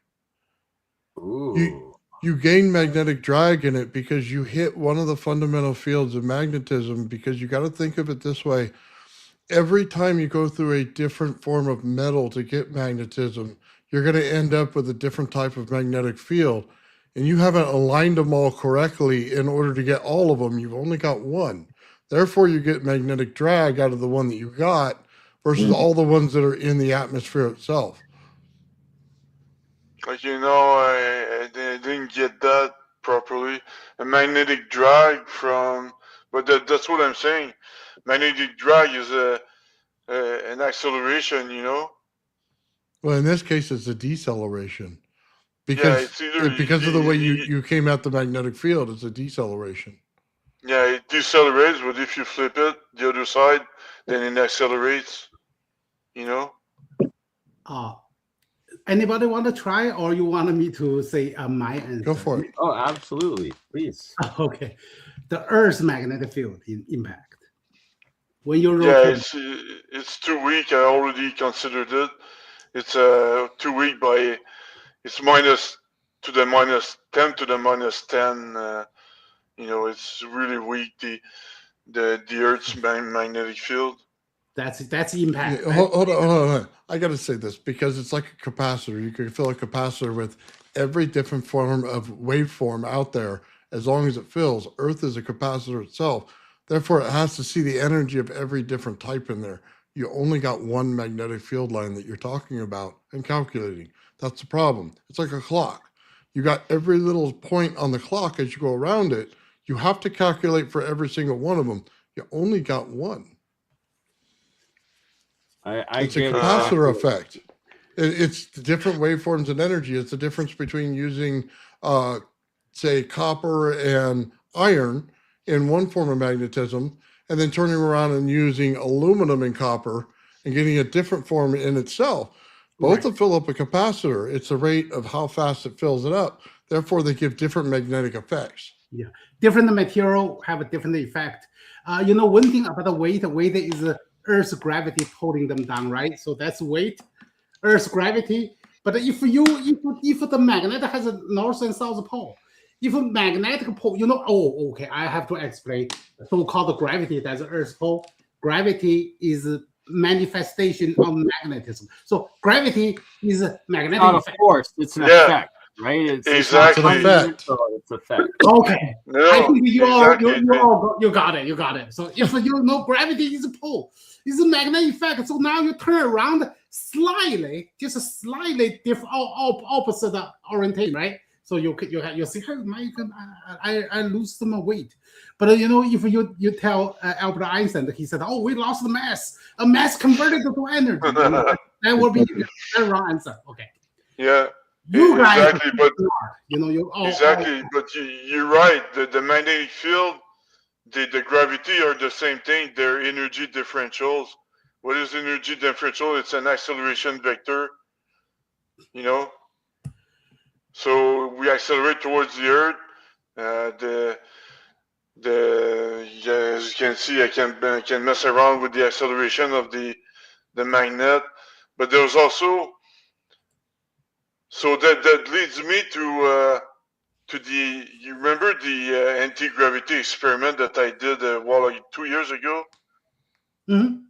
Ooh. You gain magnetic drag in it because you hit one of the fundamental fields of magnetism, because you got to think of it this way. Every time you go through a different form of metal to get magnetism, you're going to end up with a different type of magnetic field. And you haven't aligned them all correctly in order to get all of them. You've only got one. Therefore, you get magnetic drag out of the one that you got, versus all the ones that are in the atmosphere itself. Like, I didn't get that properly. A magnetic drag from, but that's what I'm saying. Magnetic drag is an acceleration, Well, in this case, it's a deceleration Yeah, because it's either because of the way you came at the magnetic field, it's a deceleration. yeah, it decelerates, but if you flip it the other side, then it accelerates. Anybody want to try, or you want me to say my answer? Go for it. Oh, absolutely. Please. Okay. The Earth's magnetic field impact. When you Yeah, rotate, it's too weak. I already considered it. It's too weak by it's minus to the minus 10 to the minus 10. It's really weak. The Earth's magnetic field. that's impact. Yeah, hold on. I got to say this because it's like a capacitor. You can fill a capacitor with every different form of waveform out there as long as it fills. Earth is a capacitor itself. Therefore, it has to see the energy of every different type in there. You only got one magnetic field line that you're talking about and calculating. That's the problem. It's like a clock. You got every little point on the clock as you go around it. You have to calculate for every single one of them. You only got one. It's a get it. capacitor effect. It's the different waveforms and energy. It's the difference between using, say, copper and iron in one form of magnetism, and then turning around and using aluminum and copper and getting a different form in itself. Both will fill up a capacitor. It's the rate of how fast it fills it up. Therefore, they give different magnetic effects. Yeah, different material have a different effect. One thing about the weight is Earth's gravity pulling them down, right? So that's weight, Earth's gravity. But if the magnet has a north and south pole, if a magnetic pole, okay, I have to explain. So-called gravity, that's Earth's pole. Gravity is a manifestation of magnetism. So gravity is a magnetic Not a effect. force, it's an Yeah. effect, right? It's Exactly. not It's an effect. fundamental, it's effect. Okay. No, I think you got it. You got it. So if you know gravity is a pull, it's a magnetic effect. So now you turn around slightly, just a slightly different, opposite orientation, right? So you see, hey, I lose some weight. But if you tell Albert Einstein, he said, oh, we lost the mass. A mass converted to energy. That would be the wrong answer. Okay. Yeah. You guys, exactly, but exactly. But you're right. The magnetic field, the gravity are the same thing. They're energy differentials. What is energy differential? It's an acceleration vector. So we accelerate towards the Earth. As you can see, I can mess around with the acceleration of the magnet, but there's also. So that leads me to you remember the anti-gravity experiment that I did 2 years ago? Mm-hmm.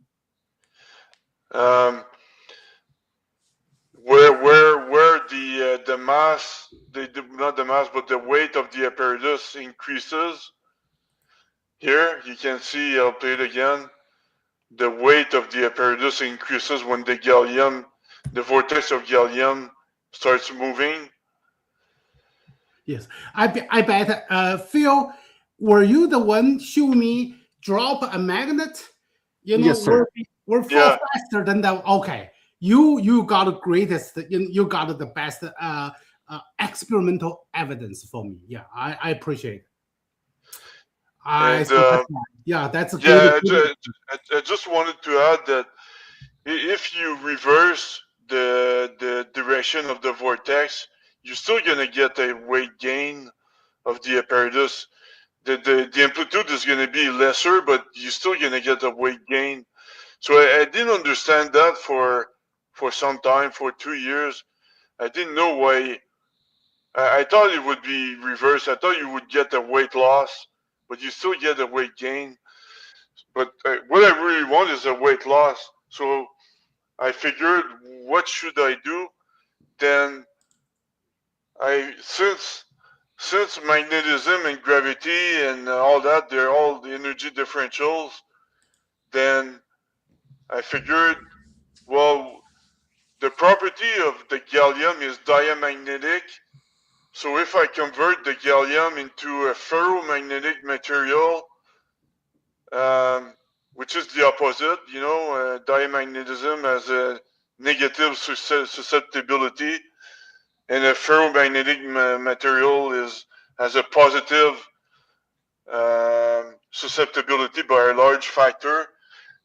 Where the mass, not the mass, but the weight of the apparatus increases. Here you can see, I'll play it again. The weight of the apparatus increases when the vortex of gallium starts moving. Yes, I bet. Phil, were you the one show me drop a magnet? Yes, sir. We're far faster than that. Okay, you got the greatest. You got the best experimental evidence for me. Yeah, I appreciate it. That's a good. I just wanted to add that if you reverse the direction of the vortex, you're still gonna get a weight gain of the apparatus. The amplitude is gonna be lesser, but you're still gonna get a weight gain. So I didn't understand that for some time, for 2 years. I didn't know why. I thought it would be reversed. I thought you would get a weight loss, but you still get a weight gain. But what I really want is a weight loss. So I figured, what should I do? Then since magnetism and gravity and all that, they're all the energy differentials, then I figured, well, the property of the gallium is diamagnetic. So if I convert the gallium into a ferromagnetic material, which is the opposite, diamagnetism has a negative susceptibility, and a ferromagnetic material has a positive susceptibility by a large factor.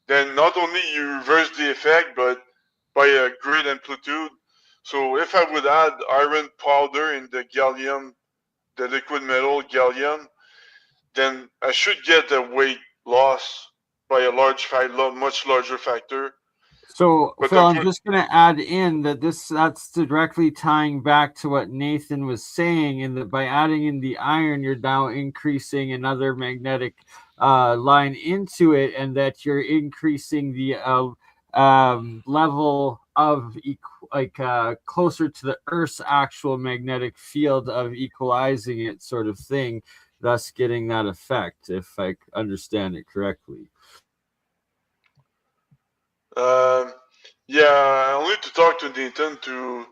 Then not only you reverse the effect, but by a great amplitude. So if I would add iron powder in the gallium, the liquid metal gallium, then I should get a weight loss by a much larger factor. So, But Phil, I'm just going to add in that that's directly tying back to what Nathan was saying, and that by adding in the iron, you're now increasing another magnetic line into it, and that you're increasing the level of closer to the Earth's actual magnetic field of equalizing it, sort of thing, thus getting that effect, if I understand it correctly. Yeah, I'll need to talk to Nathan to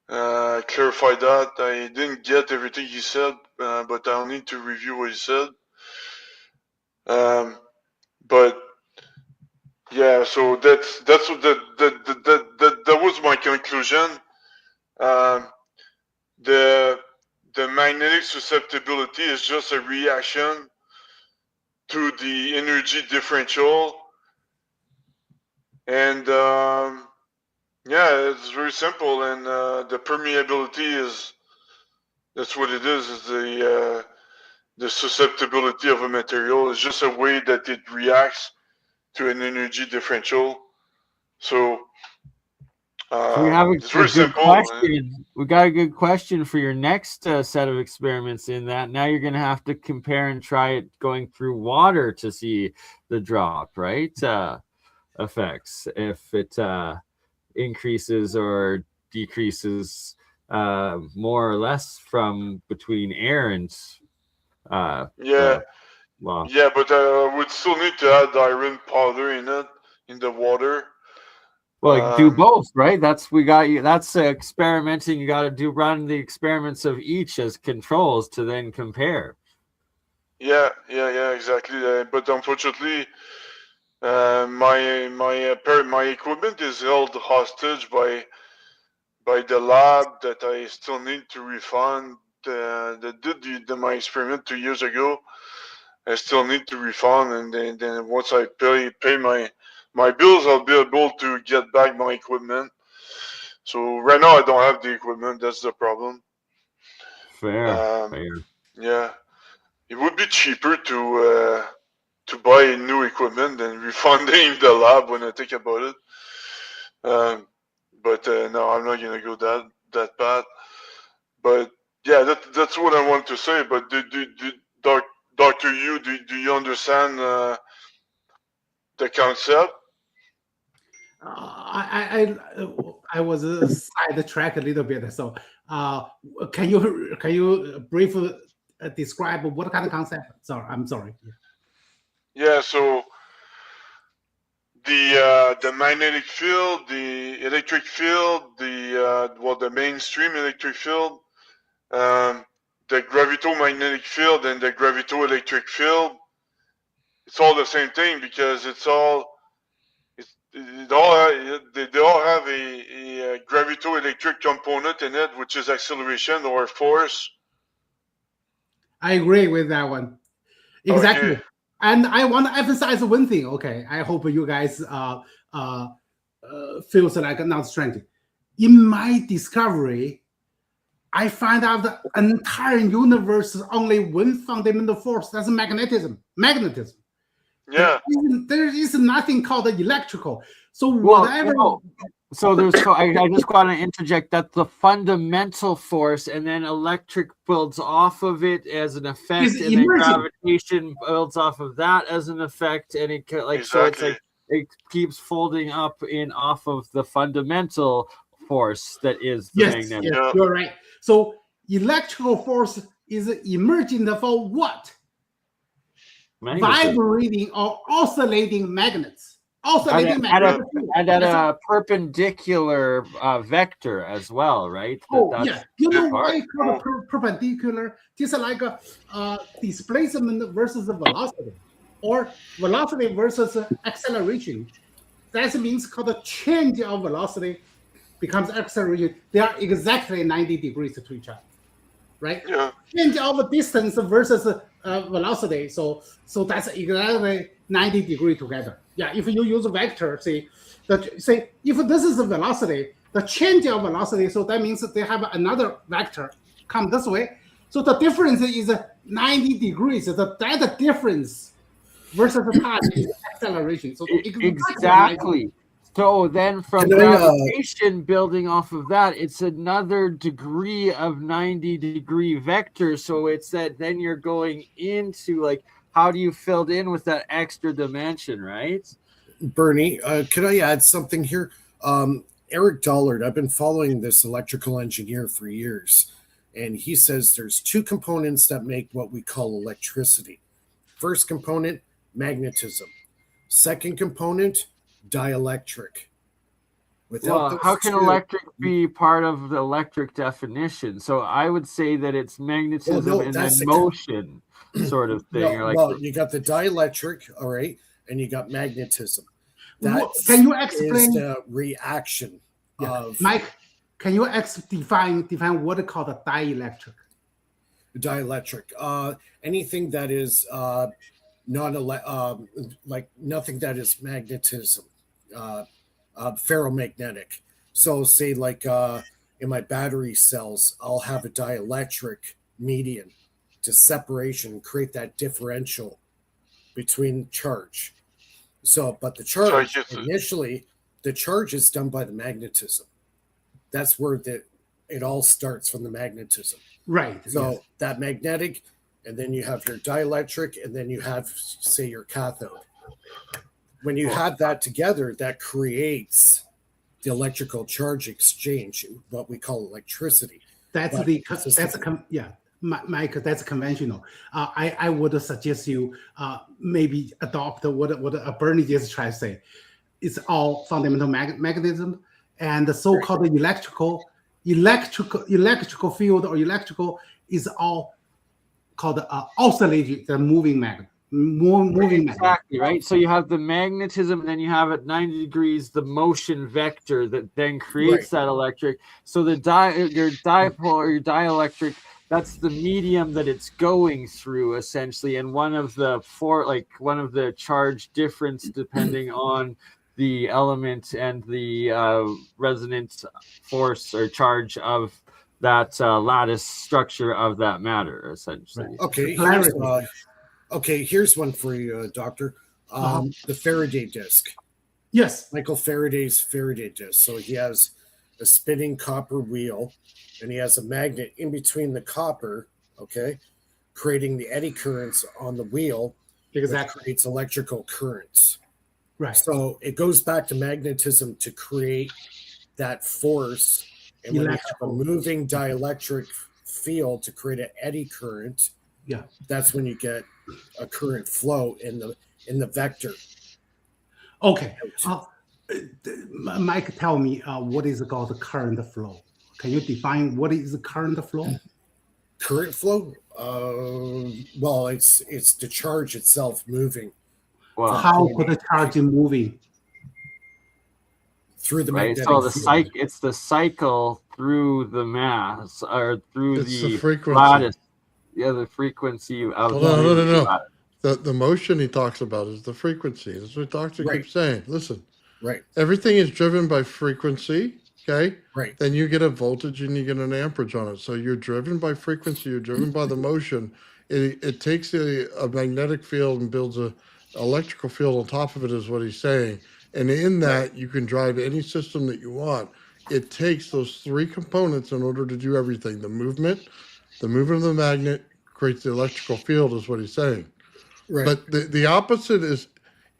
clarify that. I didn't get everything he said, but I'll need to review what he said. But yeah, so that's what that was my conclusion. The magnetic susceptibility is just a reaction to the energy differential, and yeah, it's very simple. And the permeability that's what it is. Is the susceptibility of a material is just a way that it reacts to an energy differential. So So we have it's very a good simple. question. We got a good question for your next set of experiments. In that, now you're going to have to compare and try it going through water to see the drop, right? Effects, if it increases or decreases more or less from between air and Yeah, well, yeah, but I would still need to add iron powder in the water. well, do both, right? That's experimenting. You got to run the experiments of each as controls to then compare. Yeah, exactly. But unfortunately, my equipment is held hostage by the lab that I still need to refund. That did my experiment 2 years ago. I still need to refund, and then once I pay my bills, I'll be able to get back my equipment. So right now I don't have the equipment. That's the problem. Fair. Yeah, it would be cheaper to buy new equipment than refunding the lab when I think about it. But no, I'm not gonna go that bad. But yeah, that's what I want to say. But Dr. Yu, do you understand the concept? I was sidetracked a little bit. So, can you briefly describe what kind of concept? Sorry, I'm sorry. Yeah. So the magnetic field, the electric field, the mainstream electric field, the gravito-magnetic field, and the gravito-electric field. It's all the same thing because they all have a gravito-electric component in it, which is acceleration or force. I agree with that one. Exactly. Okay. And I want to emphasize one thing. Okay, I hope you guys feels like not strange. In my discovery, I find out the entire universe is only one fundamental force. That's magnetism. Magnetism. Yeah. There is nothing called electrical. So whatever. So there's. I just want to interject that the fundamental force, and then electric builds off of it as an effect, and then gravitation builds off of that as an effect, and it exactly. So it's like it keeps folding up in off of the fundamental force that is the magnetic. Yes, you're right. So electrical force is emerging for what? Magnetism. Vibrating or oscillating magnets. oscillating at magnetic field. at a perpendicular vector as well, right? Yeah. You know why part. it's called perpendicular? Just like displacement versus the velocity, or velocity versus acceleration. That means called the change of velocity becomes acceleration. They are exactly 90 degrees to each other, right? Yeah. Change of distance versus velocity. So that's exactly 90 degrees together. Yeah, if you use a vector, say if this is the velocity, the change of velocity, so that means that they have another vector come this way. So the difference is 90 degrees. That difference versus the time is acceleration. So exactly. So then from gravitation building off of that, it's another degree of 90-degree vector. So it's that then you're going into like, how do you fill in with that extra dimension, right? Bernie, could I add something here? Eric Dollard, I've been following this electrical engineer for years, and he says there's two components that make what we call electricity. First component, magnetism. Second component, dielectric. Well, how can electric be part of the electric definition? So I would say that it's magnetism and then motion sort of thing. Well, you got the dielectric, all right, and you got magnetism. Can you explain the reaction of Mike? Can you define what is called a dielectric? Dielectric. Anything that is like nothing that is magnetism, ferromagnetic. So say like in my battery cells, I'll have a dielectric medium to separation, create that differential between charge. So, but the charge initially, the charge is done by the magnetism. That's where it all starts, from the magnetism. Right. So that magnetic, and then you have your dielectric, and then you have, say, your cathode. When you have that together, that creates the electrical charge exchange, what we call electricity. Mike, that's conventional. I would suggest you maybe adopt what Bernie just tried to say. It's all fundamental magnetism, and the so-called electrical field or electrical is all called oscillating, the moving magnet. Exactly, right? So you have the magnetism, and then you have at 90 degrees the motion vector that then creates that electric. So your dipole or your dielectric, that's the medium that it's going through essentially, and one of the charge difference depending on the element and the resonant force or charge of that lattice structure of that matter, essentially. Okay, here's one for you, Doctor. The Faraday disc. Yes. Michael Faraday's Faraday disc. So he has a spinning copper wheel, and he has a magnet in between the copper, okay, creating the eddy currents on the wheel. Exactly. Creates electrical currents. Right. So it goes back to magnetism to create that force. And when you have a moving dielectric field to create an eddy current, that's when you get a current flow in the vector. Okay. Mike, tell me what is called the current flow. Can you define what is the current flow? Current flow? Well, it's the charge itself moving. Well, how could the charge moving? Through the magnetic field. It's the cycle through the mass or through the frequency. Lattice. Yeah, the frequency of no. The motion he talks about is the frequency. That's what Doctor keeps saying. Listen. Right. Everything is driven by frequency. Okay. Right. Then you get a voltage and you get an amperage on it. So you're driven by frequency. You're driven by the motion. It takes a magnetic field and builds a electrical field on top of it, is what he's saying. And in that, you can drive any system that you want. It takes those three components in order to do everything. The movement of the magnet creates the electrical field, is what he's saying. Right. But the opposite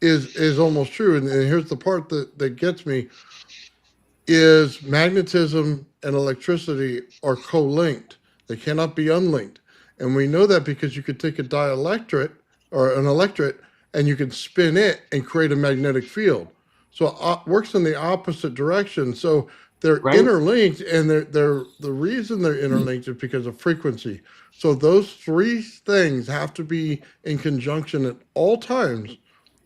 is almost true. And here's the part that gets me, is magnetism and electricity are co-linked. They cannot be unlinked. And we know that because you could take a dielectric or an electric and you can spin it and create a magnetic field. So works in the opposite direction. So they're Right. interlinked, and they're the reason they're interlinked is because of frequency. So those three things have to be in conjunction at all times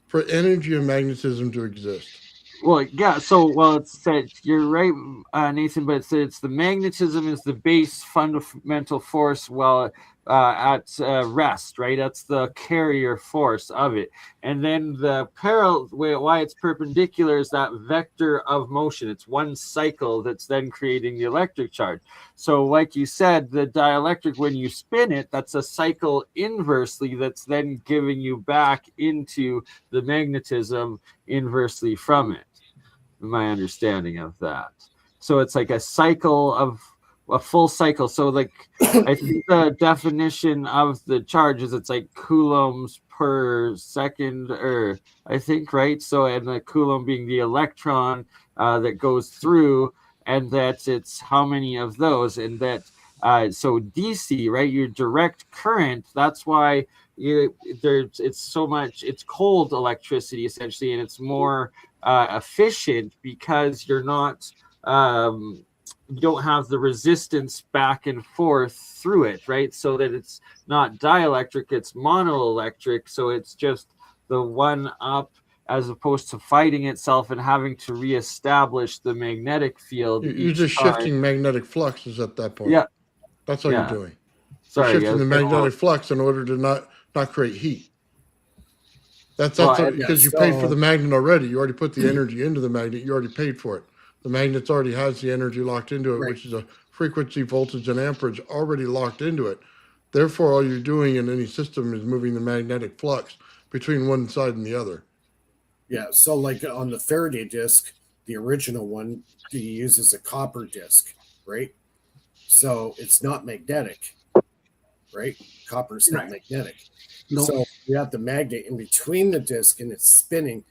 for energy and magnetism to exist. Well, yeah. So, well, it's said you're right, Nathan. But it's the magnetism is the base fundamental force. Well, at rest, right? That's the carrier force of it. And then the parallel why it's perpendicular is that vector of motion. It's one cycle that's then creating the electric charge. So, like you said, the dielectric, when you spin it, that's a cycle inversely that's then giving you back into the magnetism inversely from it. My understanding of that. So it's like a cycle of a full cycle. So like I think the definition of the charge is it's like coulombs per second, or I think, right? So, and the coulomb being the electron that goes through, and that it's how many of those, and that so DC, right? Your direct current. That's why it's so much. It's cold electricity essentially, and it's more efficient because you're not. You don't have the resistance back and forth through it, right? So that it's not dielectric, it's monoelectric. So it's just the one up as opposed to fighting itself and having to reestablish the magnetic field. You're just shifting magnetic fluxes at that point. Yeah. That's all you're doing. Sorry, you're shifting the magnetic flux in order to not create heat. That's because you paid for the magnet already. You already put the energy into the magnet. You already paid for it. The magnet already has the energy locked into it, right, which is a frequency, voltage, and amperage already locked into it. Therefore, all you're doing in any system is moving the magnetic flux between one side and the other. Yeah, so like on the Faraday disc, the original one, he uses a copper disc, right? So it's not magnetic, right? Copper's not magnetic. No. So you have the magnet in between the disc and it's spinning.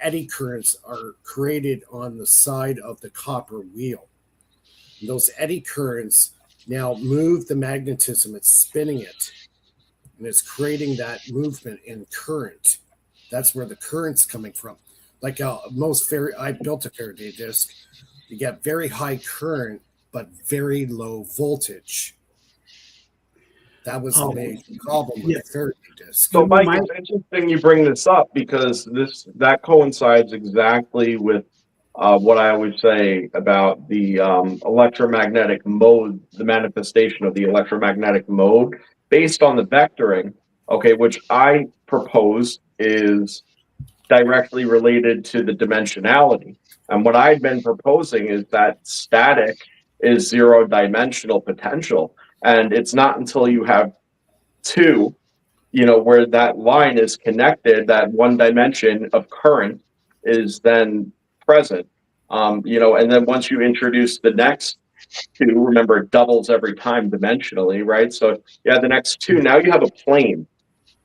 Eddy currents are created on the side of the copper wheel. And those eddy currents now move the magnetism. It's spinning it, and it's creating that movement in current. That's where the current's coming from. Like I built a Faraday disc. You get very high current, but very low voltage. That was the major problem with the Faraday disc. So, Mike, it's interesting you bring this up because that coincides exactly with what I always say about the electromagnetic mode, the manifestation of the electromagnetic mode based on the vectoring, okay, which I propose is directly related to the dimensionality. And what I've been proposing is that static is zero-dimensional potential. And it's not until you have two, where that line is connected, that one dimension of current is then present. And then once you introduce the next two, remember it doubles every time dimensionally, right? So you have the next two, now you have a plane.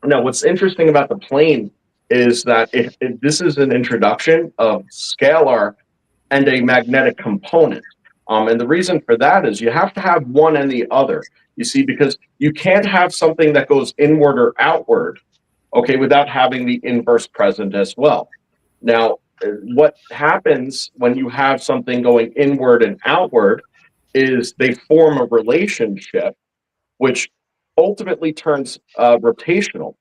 Now, what's interesting about the plane is that if this is an introduction of scalar and a magnetic component. And the reason for that is you have to have one and the other, you see, because you can't have something that goes inward or outward, okay, without having the inverse present as well. Now, what happens when you have something going inward and outward is they form a relationship, which ultimately turns rotational,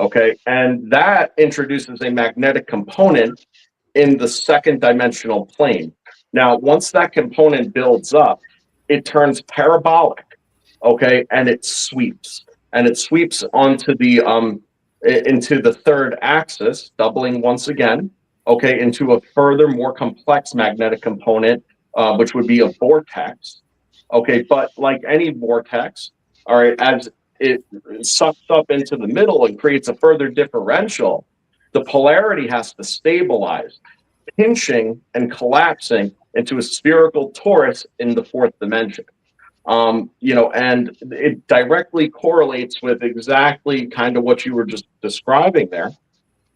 okay? And that introduces a magnetic component in the second dimensional plane. Now, once that component builds up, it turns parabolic, okay, and it sweeps onto the into the third axis, doubling once again, okay, into a further more complex magnetic component, which would be a vortex, okay. But like any vortex, all right, as it sucks up into the middle and creates a further differential, the polarity has to stabilize, pinching and collapsing into a spherical torus in the fourth dimension. And it directly correlates with exactly kind of what you were just describing there.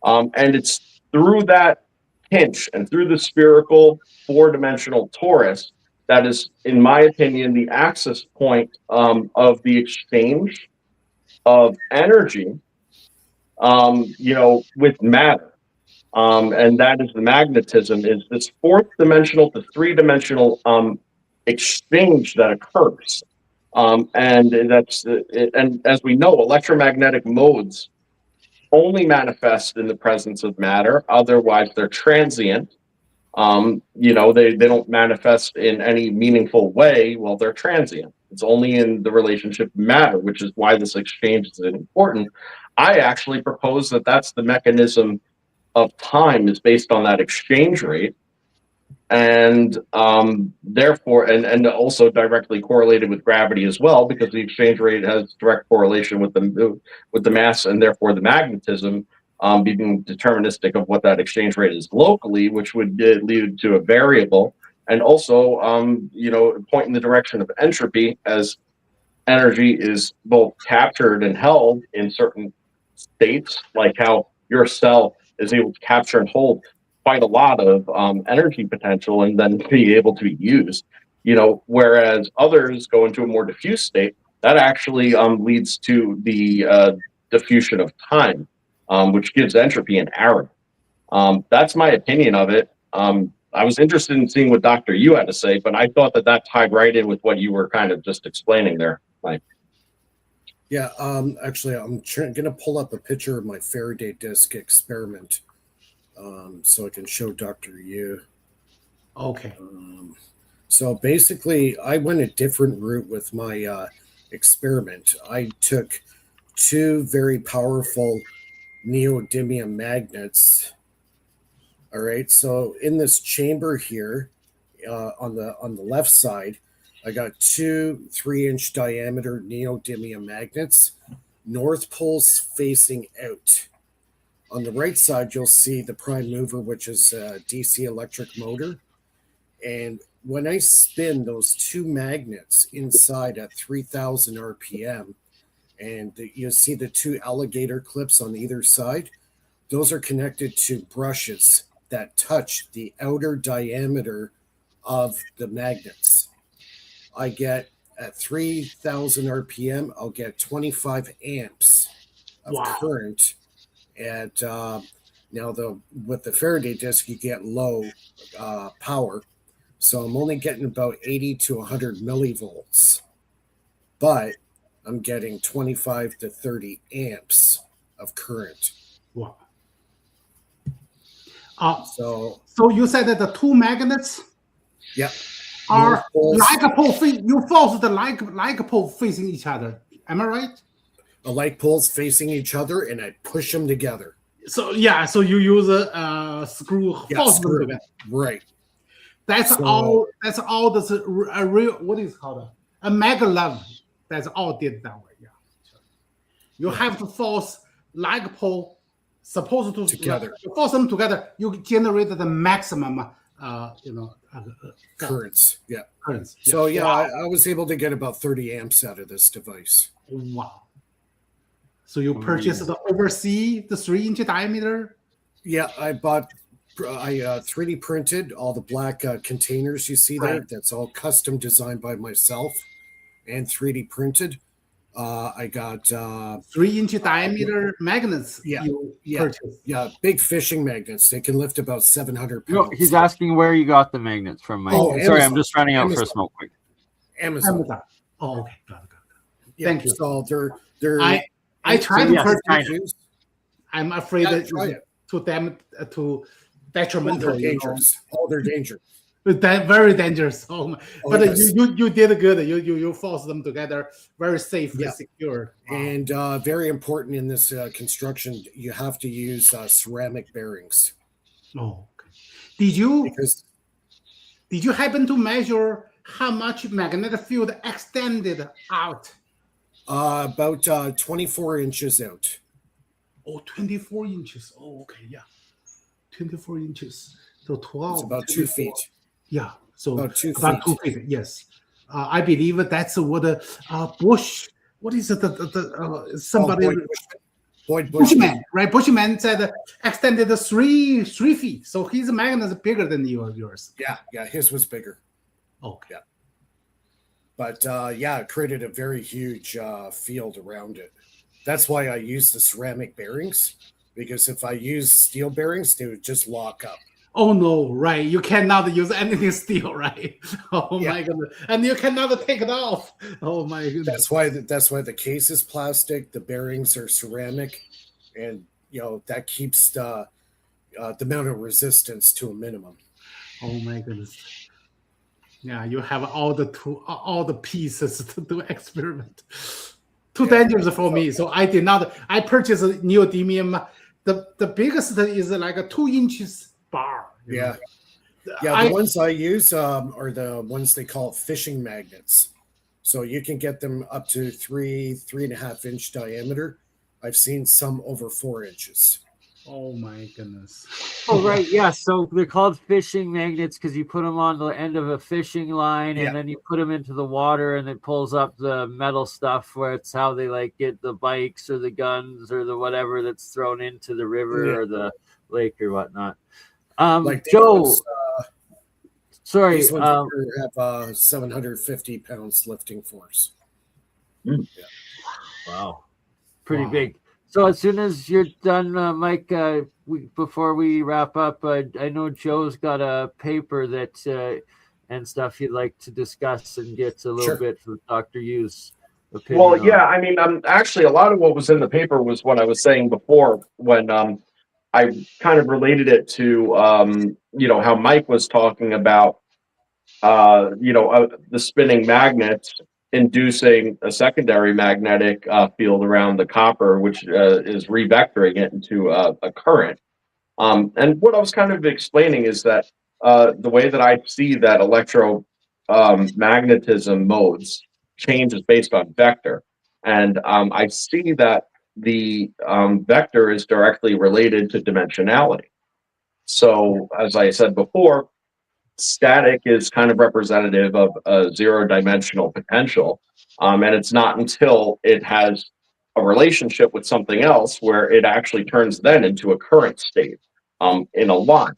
And it's through that pinch and through the spherical four-dimensional torus that is, in my opinion, the axis point of the exchange of energy, with matter. and that is the magnetism, is this fourth dimensional to three-dimensional exchange that occurs. And as we know, electromagnetic modes only manifest in the presence of matter. Otherwise, they're transient. They don't manifest in any meaningful way while they're transient. It's only in the relationship of matter, which is why this exchange is important. I actually propose that that's the mechanism of time, is based on that exchange rate, and therefore, and also directly correlated with gravity as well, because the exchange rate has direct correlation with the mass, and therefore the magnetism being deterministic of what that exchange rate is locally, which would lead to a variable, and also point in the direction of entropy, as energy is both captured and held in certain states, like how your cell is able to capture and hold quite a lot of energy potential and then be able to be used. Whereas others go into a more diffuse state, that actually leads to the diffusion of time, which gives entropy an error. That's my opinion of it. I was interested in seeing what Dr. Yu had to say, but I thought that tied right in with what you were kind of just explaining there, Mike. Yeah, actually, I'm going to pull up a picture of my Faraday disk experiment so I can show Dr. Yu. Okay. So basically, I went a different route with my experiment. I took two very powerful neodymium magnets. All right, so in this chamber here, on the left side, I got two 3-inch diameter neodymium magnets, north poles facing out. On the right side, you'll see the prime mover, which is a DC electric motor. And when I spin those two magnets inside at 3,000 RPM, and you'll see the two alligator clips on either side, those are connected to brushes that touch the outer diameter of the magnets. I get at 3,000 RPM, I'll get 25 amps of current. At with the Faraday disk, you get low power, so I'm only getting about 80 to 100 millivolts, but I'm getting 25 to 30 amps of current. Wow. So you said that the two magnets, yeah, are like pole. You force the like pole facing each other. Am I right? The like poles facing each other, and I push them together. So you use a screw, force them together. Right. That's all. That's all. That's a real. What is it called? A mega love. That's all did that way. Yeah. You have to force like pole, supposed to together. Force them together. You generate the maximum. Currents. Yeah. Currents. So I was able to get about 30 amps out of this device. Wow. So you purchased the overseas, the 3-inch diameter? Yeah, I 3D printed all the black containers you see there. That's all custom designed by myself and 3D printed. I got 3-inch diameter magnets. Yeah, big fishing magnets. They can lift about 700 pounds. No, he's asking where you got the magnets from, Mike. Sorry, Amazon. I'm just running out for a smoke quick. Amazon. Oh, okay. Got it. Yeah, thank you. So they're I try to purchase. I'm afraid that to them to detrimental. They're dangerous. They're dangerous. Very dangerous. But yes. you did good. You forced them together, very safely, secure. Wow. And very important in this construction, you have to use ceramic bearings. Oh, okay. Did you happen to measure how much magnetic field extended out? About 24 inches out. Oh, 24 inches. Oh, okay, yeah. 24 inches. So 12. It's about 2 feet. Yeah, so about 2 feet. Yes. I believe that's what Bush, what is it? Somebody. Boyd Bushman, right? Bushman said extended 3 feet. So his magnet is bigger than yours. Yeah, his was bigger. Okay. Yeah. But it created a very huge field around it. That's why I use the ceramic bearings, because if I use steel bearings, they would just lock up. Oh no, right. You cannot use anything steel, right? Oh Yeah. my goodness. And you cannot take it off. Oh my goodness. That's why the case is plastic, the bearings are ceramic, and that keeps the amount of resistance to a minimum. Oh my goodness. Yeah, you have all the pieces to do experiment. Too dangerous for me. So I did not. I purchased a neodymium. The biggest is like a 2 inches bar. Yeah. know. Yeah, the ones I use are the ones they call fishing magnets. So you can get them up to 3.5 inch diameter. I've seen some over 4 inches. Oh my goodness. Oh, right. Yeah. So they're called fishing magnets because you put them on the end of a fishing line Yeah. and then you put them into the water and it pulls up the metal stuff where it's how they like get the bikes or the guns or the whatever that's thrown into the river Yeah. or the lake or whatnot. Like these Joe, ones, sorry. these ones here have 750 pounds lifting force. Wow. Pretty Wow. big. So as soon as you're done, Mike, before we wrap up, I know Joe's got a paper that and stuff he'd like to discuss and get a little Sure. bit from Dr. Yu's opinion. Well, yeah, on. I mean, actually, a lot of what was in the paper was what I was saying before when I kind of related it to, how Mike was talking about, the spinning magnets inducing a secondary magnetic field around the copper, which is revectoring it into a current. And what I was kind of explaining is that the way that I see that magnetism modes change is based on vector. And I see that the vector is directly related to dimensionality. So, as I said before, static is kind of representative of a zero-dimensional potential. And it's not until it has a relationship with something else where it actually turns then into a current state in a line.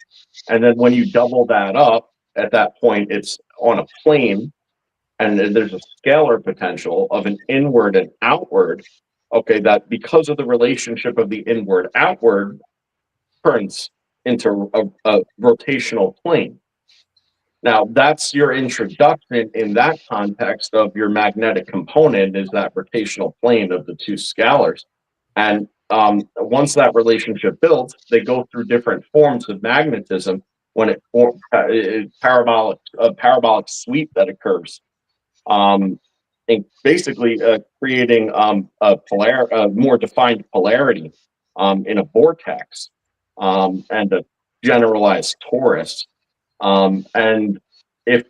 And then when you double that up, at that point, it's on a plane, and then there's a scalar potential of an inward and outward. Okay, that because of the relationship of the inward-outward turns into a rotational plane. Now, that's your introduction in that context of your magnetic component is that rotational plane of the two scalars. And once that relationship builds, they go through different forms of magnetism when parabolic sweep that occurs. And basically creating a more defined polarity in a vortex and a generalized torus. And if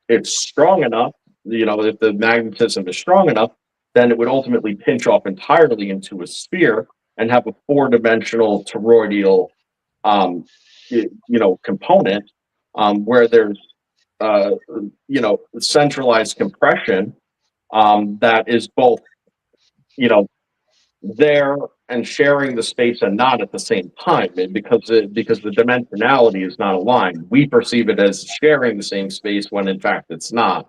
it's strong enough, if the magnetism is strong enough, then it would ultimately pinch off entirely into a sphere and have a four-dimensional toroidal, component where there's, centralized compression that is both, there and sharing the space and not at the same time, and because the dimensionality is not aligned, we perceive it as sharing the same space when in fact it's not.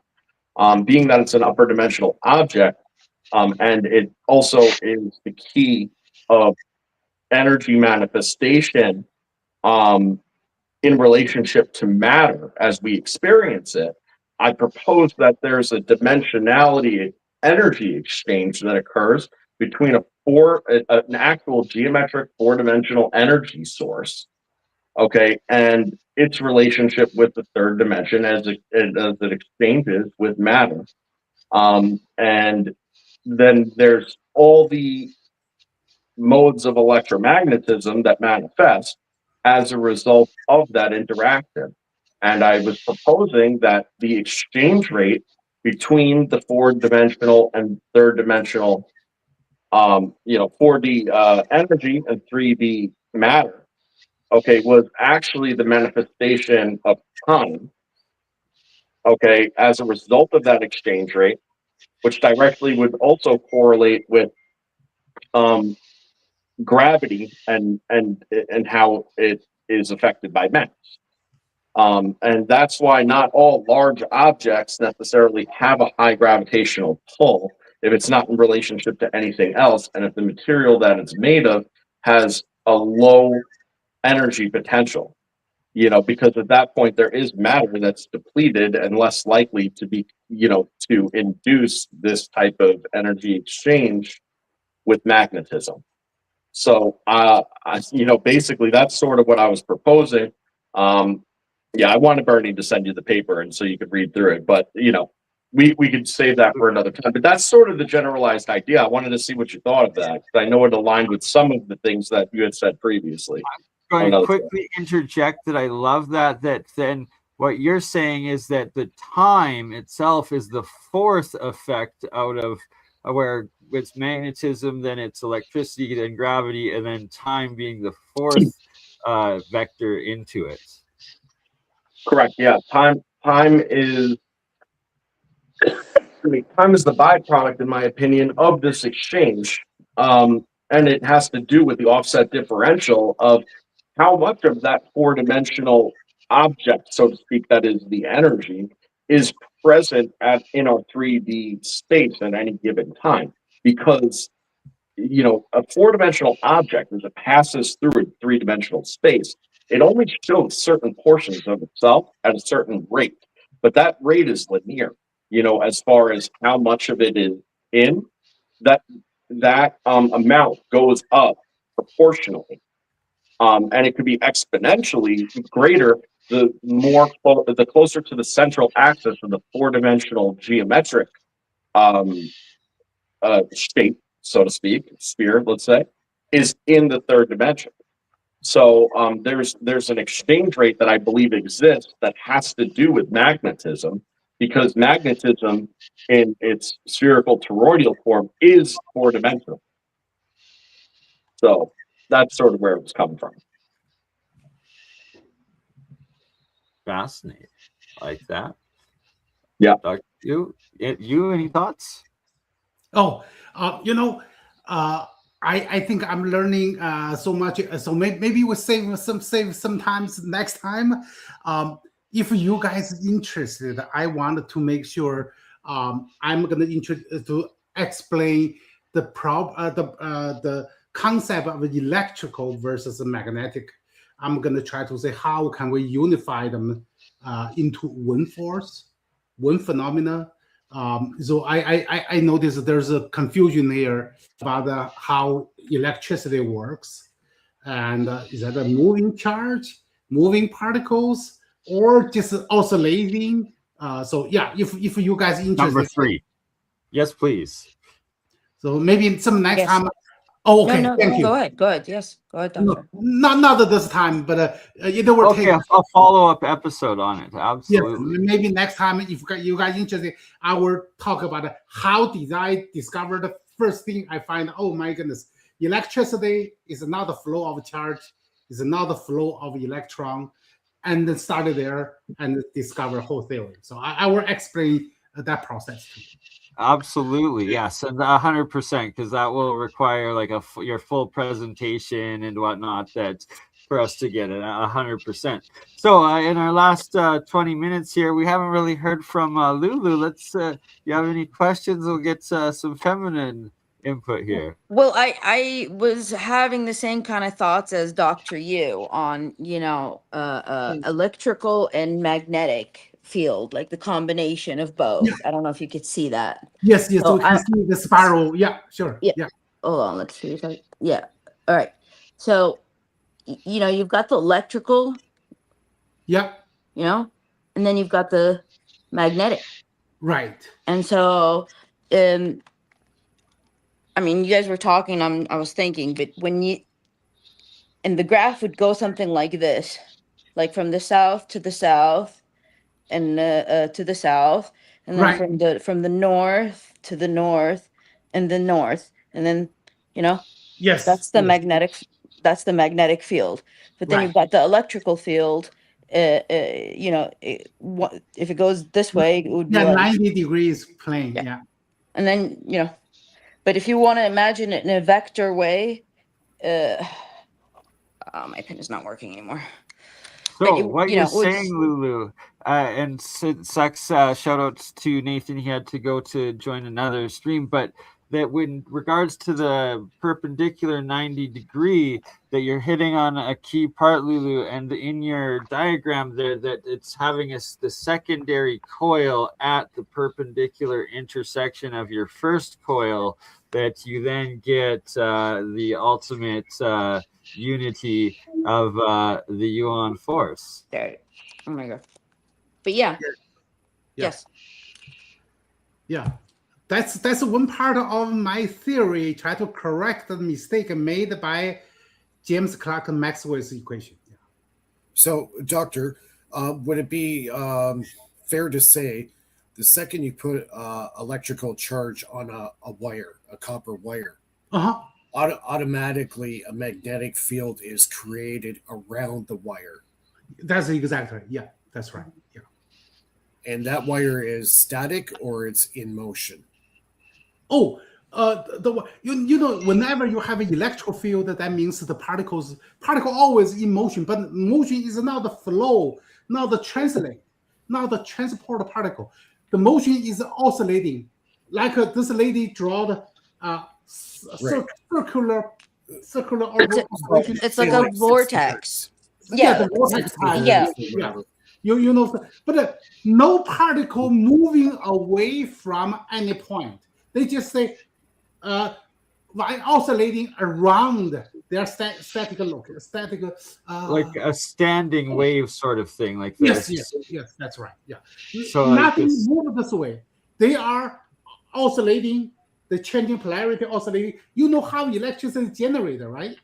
Being that it's an upper dimensional object, and it also is the key of energy manifestation in relationship to matter as we experience it, I propose that there's a dimensionality energy exchange that occurs between an actual geometric four-dimensional energy source, okay, and its relationship with the third dimension as it exchanges with matter. And then there's all the modes of electromagnetism that manifest as a result of that interaction. And I was proposing that the exchange rate between the four-dimensional and third-dimensional 4D energy and 3D matter, okay, was actually the manifestation of time, okay, as a result of that exchange rate, which directly would also correlate with gravity and how it is affected by mass. And that's why not all large objects necessarily have a high gravitational pull if it's not in relationship to anything else, and if the material that it's made of has a low energy potential, because at that point there is matter that's depleted and less likely to be, to induce this type of energy exchange with magnetism. So, basically that's sort of what I was proposing. Yeah, I wanted Bernie to send you the paper and so you could read through it, but we could save that for another time. But that's sort of the generalized idea. I wanted to see what you thought of that, because I know it aligned with some of the things that you had said previously. Going to quickly interject that I love that then what you're saying is that the time itself is the fourth effect out of where it's magnetism, then it's electricity, then gravity, and then time being the fourth vector into it. Correct. Yeah. Time is time is the byproduct, in my opinion, of this exchange. And it has to do with the offset differential of how much of that four-dimensional object, so to speak, that is the energy, is present in our 3D space at any given time. Because a four-dimensional object, as it passes through a three-dimensional space, it only shows certain portions of itself at a certain rate, but that rate is linear. As far as how much of it is in, that amount goes up proportionally, and it could be exponentially greater the closer to the central axis of the four-dimensional geometric shape, so to speak, sphere, let's say, is in the third dimension. So there's an exchange rate that I believe exists that has to do with magnetism, because magnetism in its spherical toroidal form is four-dimensional. So that's sort of where it was coming from. Fascinating. Like that. Yeah. Dr. You any thoughts? Oh, I think I'm learning so much. So maybe we'll save some times next time. If you guys interested, I want to make sure I'm going to explain the concept of electrical versus magnetic. I'm going to try to say how can we unify them into one force, one phenomena. So I noticed there's a confusion here about how electricity works, and is that a moving charge, moving particles, or just oscillating? So yeah, if you guys interested. Number 3. Yes, please. So maybe some next Yes. time. Oh, okay. No, Thank you. Go ahead. Yes, go ahead, doctor. Not at this time, but it will Okay, take. a follow-up episode on it. Yes, Absolutely. maybe next time, if you guys interested, I will talk about how did I discover the first thing I find. Oh my goodness, electricity is not the flow of charge, is not the flow of electron, and then started there and discover whole theory. So I will explain that process to you. Absolutely, yes, and 100%, because that will require like your full presentation and whatnot for us to get it 100%. So in our last 20 minutes here, we haven't really heard from Lulu. Let's. You have any questions? We'll get some feminine input here. Well, I was having the same kind of thoughts as Dr. Yu on, electrical and magnetic field, like the combination of both. I don't know if you could see that. Yes, So we can see the spiral. Yeah, sure. Yeah. Yeah. Hold on, let's see. Yeah. All right. So, you've got the electrical, Yeah. and then you've got the magnetic. Right. And so, I mean, you guys were talking, I was thinking, but and the graph would go something like this, like from the south to the south, and to the south, and then Right. from the north to the north, and the north, and then Yes. that's the yes. magnetic field. But then Right. you've got the electrical field. If it goes this way, it would be like 90 degrees plane. Yeah. Yeah. and then but if you want to imagine it in a vector way, my pen is not working anymore. So what you're saying, Lulu, and sucks, shout outs to Nathan. He had to go to join another stream, but that when regards to the perpendicular 90 degree, that you're hitting on a key part, Lulu, and in your diagram there, that it's having the secondary coil at the perpendicular intersection of your first coil, that you then get the ultimate unity of the Yuan force. There. Oh my god. But yeah. Yes. Yeah. That's one part of my theory, try to correct the mistake made by James Clerk Maxwell's equation. Yeah. So, Doctor, would it be fair to say the second you put electrical charge on a wire, a copper wire, automatically a magnetic field is created around the wire? That's exactly, yeah, that's right. Yeah. And that wire is static or it's in motion? Oh, you know, whenever you have an electrical field, that means the particle always in motion, but motion is not the flow, not the translate, not the transport particle. The motion is oscillating, like this lady drawed circular. It's like a vortex. Yeah, the vortex. Yeah. You know, but no particle moving away from any point. They just say, by oscillating around their static like a standing wave sort of thing, like this. Yes, that's right. Yeah. So nothing moves this way. They are oscillating, the changing polarity oscillating. You know how electricity is generated, right?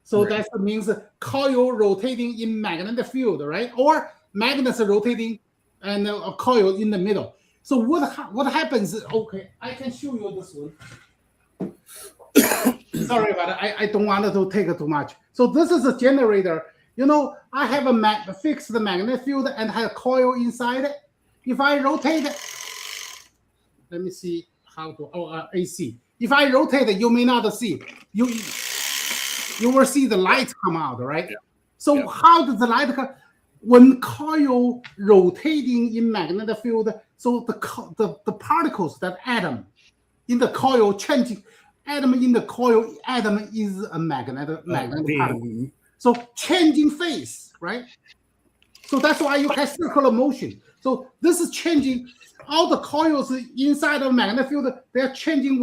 So that means coil rotating in magnetic field, right? Or magnets rotating and a coil in the middle. So what happens? Okay, I can show you this one. Sorry about it. I don't want to take too much. So this is a generator. You know, I have a fixed magnetic field and have a coil inside it. If I rotate it, let me see how to AC. If I rotate it, you may not see. You will see the light come out, right? Yeah. So how does the light come? When coil rotating in magnetic field, so the particles, that atom in the coil changing, atom in the coil, atom is a magnetic particle. So changing phase, right? So that's why you have circular motion. So this is changing. All the coils inside of magnetic field, they're changing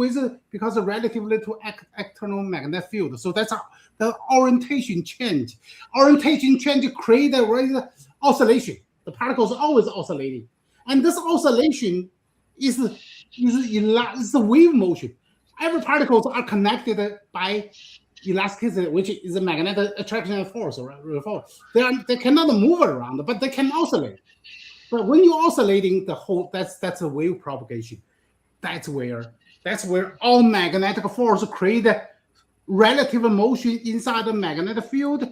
because of relatively to external magnetic field. So that's the orientation change. Orientation change create a oscillation. The particles are always oscillating, and this oscillation is the wave motion. Every particles are connected by elasticity, which is a magnetic attraction force. They cannot move around, but they can oscillate. But when you're oscillating, that's a wave propagation. That's where all magnetic force create relative motion inside the magnetic field,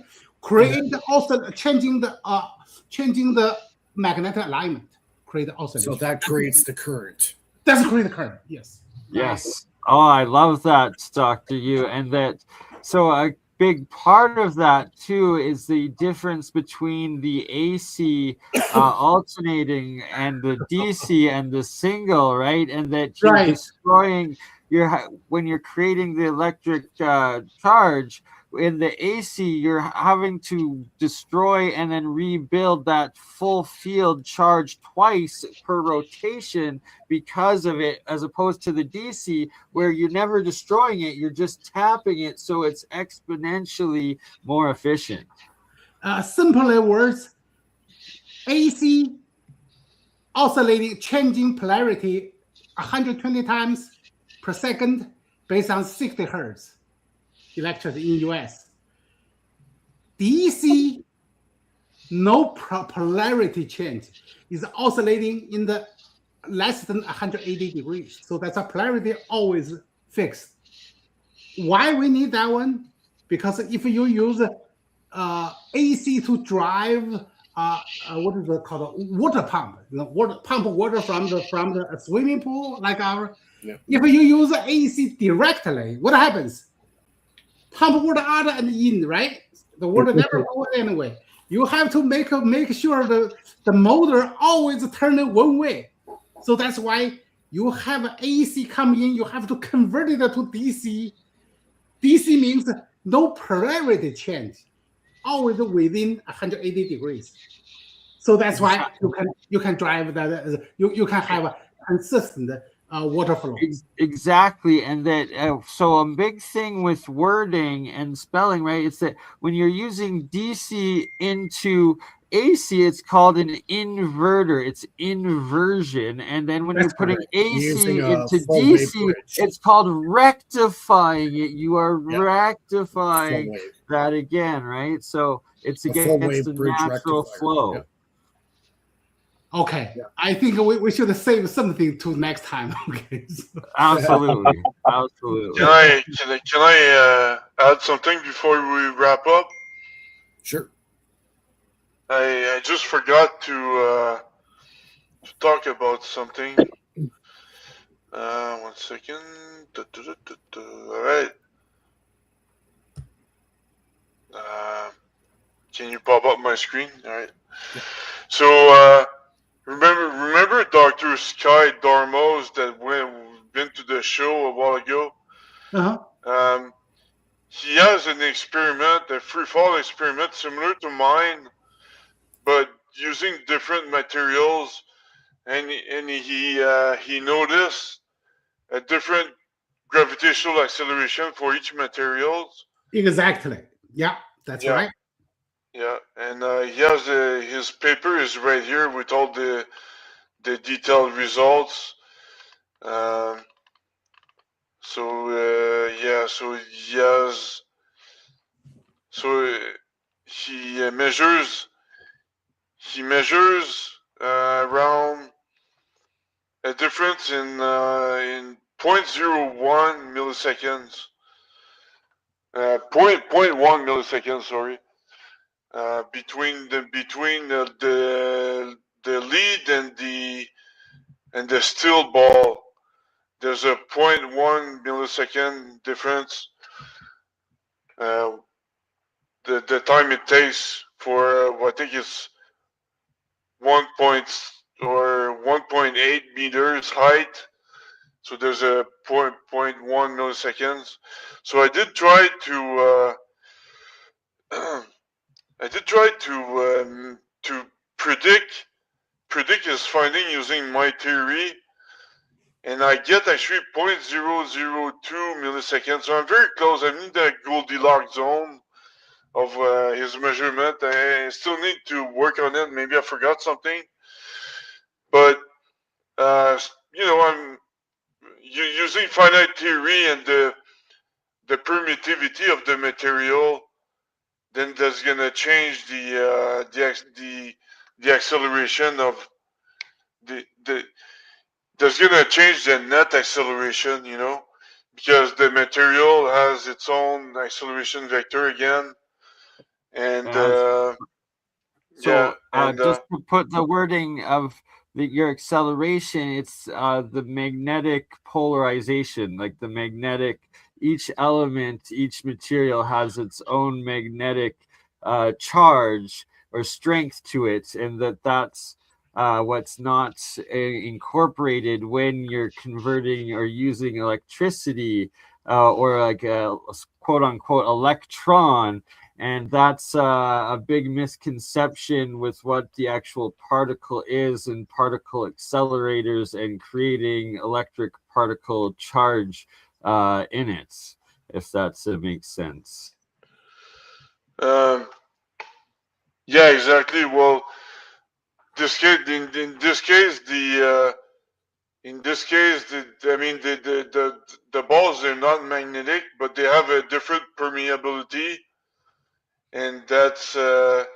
also changing the magnetic alignment, create oscillation. So that creates the current. That's create the current. Yes. Yes. Oh, I love that, Dr. Yu, and that. So a big part of that too is the difference between the AC alternating and the DC and the single, right? And that you're destroying when you're creating the electric charge in the AC, you're having to destroy and then rebuild that full field charge twice per rotation because of it, as opposed to the DC where you're never destroying it, you're just tapping it, so it's exponentially more efficient. Simpler words, AC oscillating, changing polarity 120 times per second based on 60 hertz. Electricity in US. DC, no polarity change, is oscillating in the less than 180 degrees. So that's a polarity always fixed. Why we need that one? Because if you use AC to drive what is it called, water pump, pump water from the swimming pool like our. Yeah. If you use AC directly, what happens? Pump water out and in, right? The water never goes anyway. You have to make sure the motor always turn it one way. So that's why You have AC coming in, you have to convert it to DC. DC means no polarity change, always within 180 degrees. So that's why you can drive that. You can have a consistent water flow. Exactly, and that so a big thing with wording and spelling, right? It's that when you're using DC into AC, it's called an inverter. It's inversion, and then when That's you're putting correct. AC Using a into full wave DC, bridge. it's called rectifying it. You are Yeah. rectifying Full wave. that again, right? So it's A full against wave the bridge natural rectifier. flow. Yeah. Okay, Yeah. I think we should save something to next time. Okay. Absolutely, absolutely. Can I add something before we wrap up? Sure. I just forgot to talk about something. 1 second. All right. Can you pop up my screen? All right. Yeah. So remember Dr. Sky Darmos that been to the show a while ago? Uh-huh. He has an experiment, a free fall experiment similar to mine, but using different materials, and he noticed a different gravitational acceleration for each materials. Exactly. Yeah, that's right. Yeah, and he has his paper is right here with all the detailed results. So he has. So he measures. He measures around a difference in 0.01 milliseconds. 0.1 milliseconds, sorry. Between the lead and the steel ball, there's a 0.1 millisecond difference. The time it takes for I think it's 1.8 meters height. So there's a 0.1 milliseconds. So I did try to to predict his finding using my theory, and I get actually 0.002 milliseconds. So I'm very close. I'm in the Goldilocks zone of his measurement. I still need to work on it. Maybe I forgot something, but I'm using finite theory and the permittivity of the material. Then that's gonna change the acceleration of the that's gonna change the net acceleration, because the material has its own acceleration vector again, and Just to put the wording of your acceleration, it's the magnetic polarization, like the magnetic. Each element, each material has its own magnetic charge or strength to it, and that's what's not incorporated when you're converting or using electricity or like a quote unquote electron. And that's a big misconception with what the actual particle is and particle accelerators and creating electric particle charge in it, if that makes sense. Yeah, exactly. Well, in this case, the balls are not magnetic, but they have a different permeability, and that's the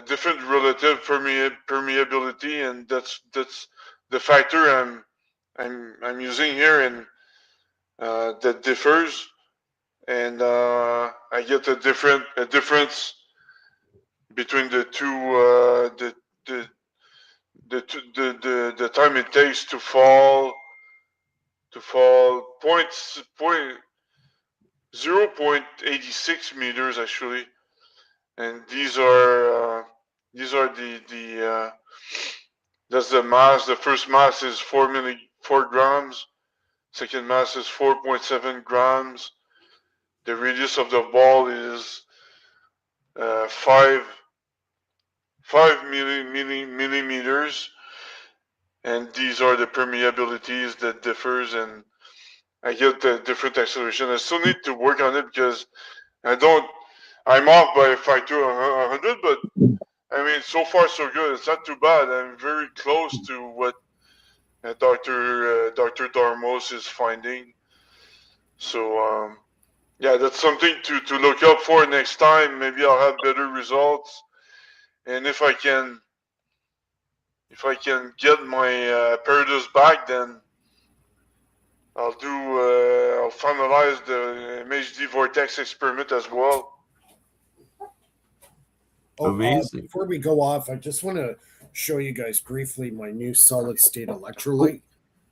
different relative permeability, and that's the factor I'm using here, and that differs, and I get a difference between the two the time it takes to fall 0.86 meters actually, and these are the that's the mass. The first mass is 4 4 grams. Second mass is 4.7 grams. The radius of the ball is 5 millimeters. And these are the permeabilities that differs, and I get the different acceleration. I still need to work on it because I'm off by a factor of 100, but I mean, so far so good. It's not too bad. I'm very close to what Dr. Darmos is finding. So, yeah, that's something to look up for next time. Maybe I'll have better results. And if I can get my apparatus back, then I'll finalize the MHD vortex experiment as well. Amazing. Before we go off, I just want to show you guys briefly my new solid state electrolyte.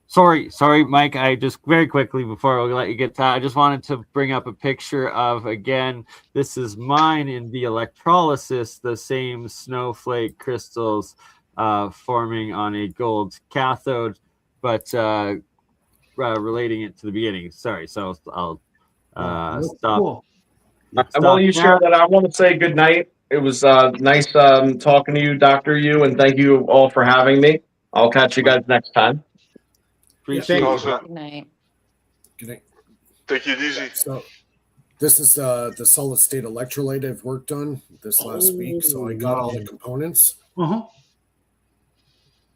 Sorry, Mike. I just very quickly before we let you get that, I just wanted to bring up a picture of, again, this is mine in the electrolysis, the same snowflake crystals forming on a gold cathode, but relating it to the beginning. Sorry, so I'll stop. Cool. While you share that, I want to say good night. It was nice talking to you, Dr. Yu, and thank you all for having me. I'll catch you guys next time. Appreciate Yeah, it. Awesome. Good night. Good night. Take it easy. So this is the solid state electrolyte I've worked on this last week. So I got all the components. Uh-huh.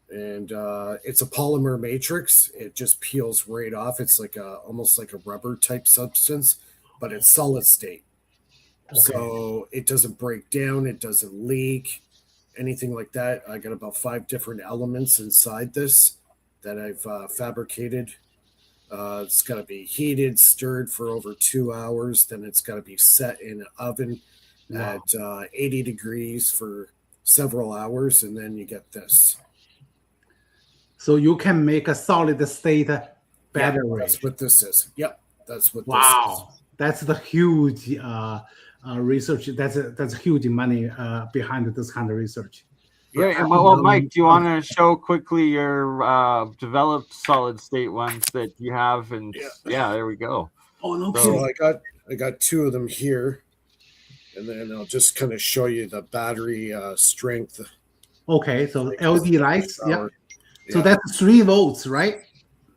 And it's a polymer matrix. It just peels right off. It's like almost like a rubber type substance, but it's solid state. Okay. So it doesn't break down. It doesn't leak, anything like that. I got about 5 different elements inside this that I've fabricated. It's got to be heated, stirred for over 2 hours. Then it's got to be set in an oven at 80 degrees for several hours. And then you get this. So you can make a solid state battery. Yeah, that's what this is. Yep, that's what this is. Wow, that's the huge research. That's huge money behind this kind of research. Great. Yeah. Well, Mike, do you want to show quickly your developed solid state ones that you have? And yeah, there we go. Oh no So kidding. I got 2 of them here, and then I'll just kind of show you the battery strength. Okay, so LED lights. Yeah. Power. So Yeah. that's 3 volts, right?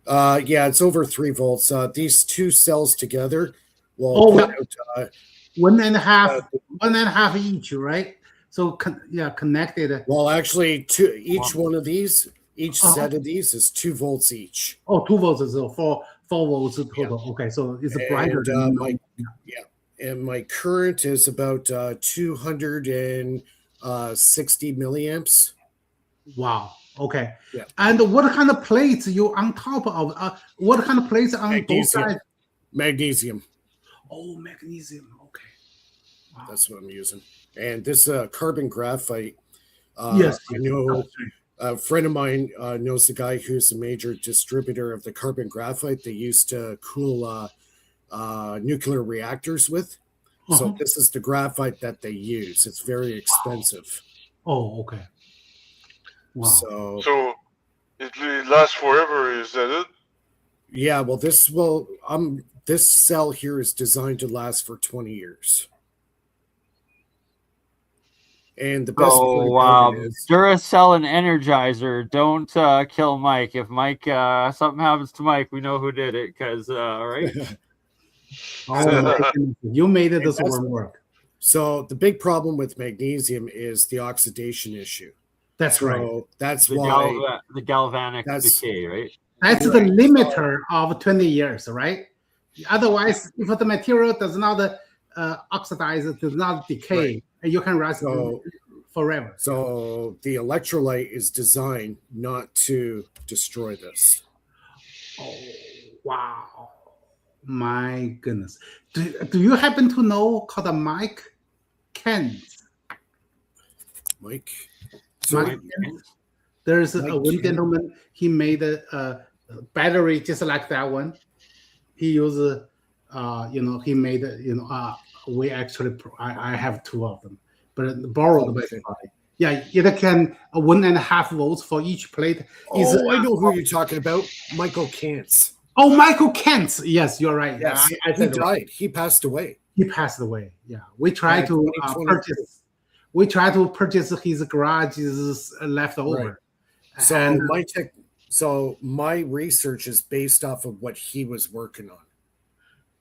Yeah, it's over 3 volts. These 2 cells together will Oh, put out, 1.5 each, right? So connected. well, actually, each one of these, each set of these is 2 volts each. Oh, 2 volts, so 4 volts total. Okay, so it's brighter And, than and my current is about 260 milliamps. Wow. Okay. Yeah. And what kind of plates you on top of? What kind of plates on both Magnesium. sides? Magnesium. Oh, magnesium. Okay. Wow. That's what I'm using. And this carbon graphite. Yes. I know a friend of mine knows the guy who's a major distributor of the carbon graphite they used to cool nuclear reactors with. So this is the graphite that they use. It's very expensive. Oh, okay. Wow. So it lasts forever, is that it? Yeah, well, this cell here is designed to last for 20 years. And the best part about it is Duracell and Energizer. Don't kill Mike. If Mike something happens to Mike, we know who did it. Because right. Oh, my goodness. You made it this one work. so the big problem with magnesium is the oxidation issue. That's right. So that's The, why the galvanic That's- decay, right? That's the limiter of 20 years, right? Otherwise, if the material does not oxidize, it does not decay, and you can rest forever. So the electrolyte is designed not to destroy this. Oh, wow. My goodness. Do you happen to know called Mike Kent? Mike. Mike Kent? There's one gentleman, he made a battery just like that one. He used, he made, we actually, I have 2 of them, but borrowed basically. Yeah, it can 1.5 volts for each plate. Is Oh, I know who you're talking about. Michael Kantz. oh, Michael Kent. Yes, you're right. Yes, I he said it right. died. He passed away. He passed away. Yeah, we try Yeah, to 2022. purchase. We try to purchase his garage's leftover. So And, so my research is based off of what he was working on.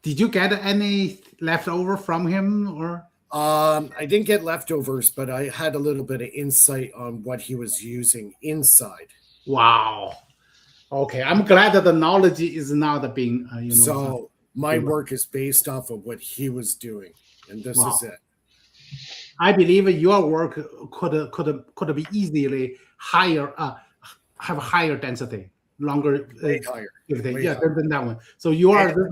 did you get any leftover from him or? I didn't get leftovers, but I had a little bit of insight on what he was using inside. Wow. Okay, I'm glad that the knowledge is not being So my work is based off of what he was doing, and this is it. I believe your work could be easily higher, have higher density, longer, Way higher. yeah, than that one. So you are this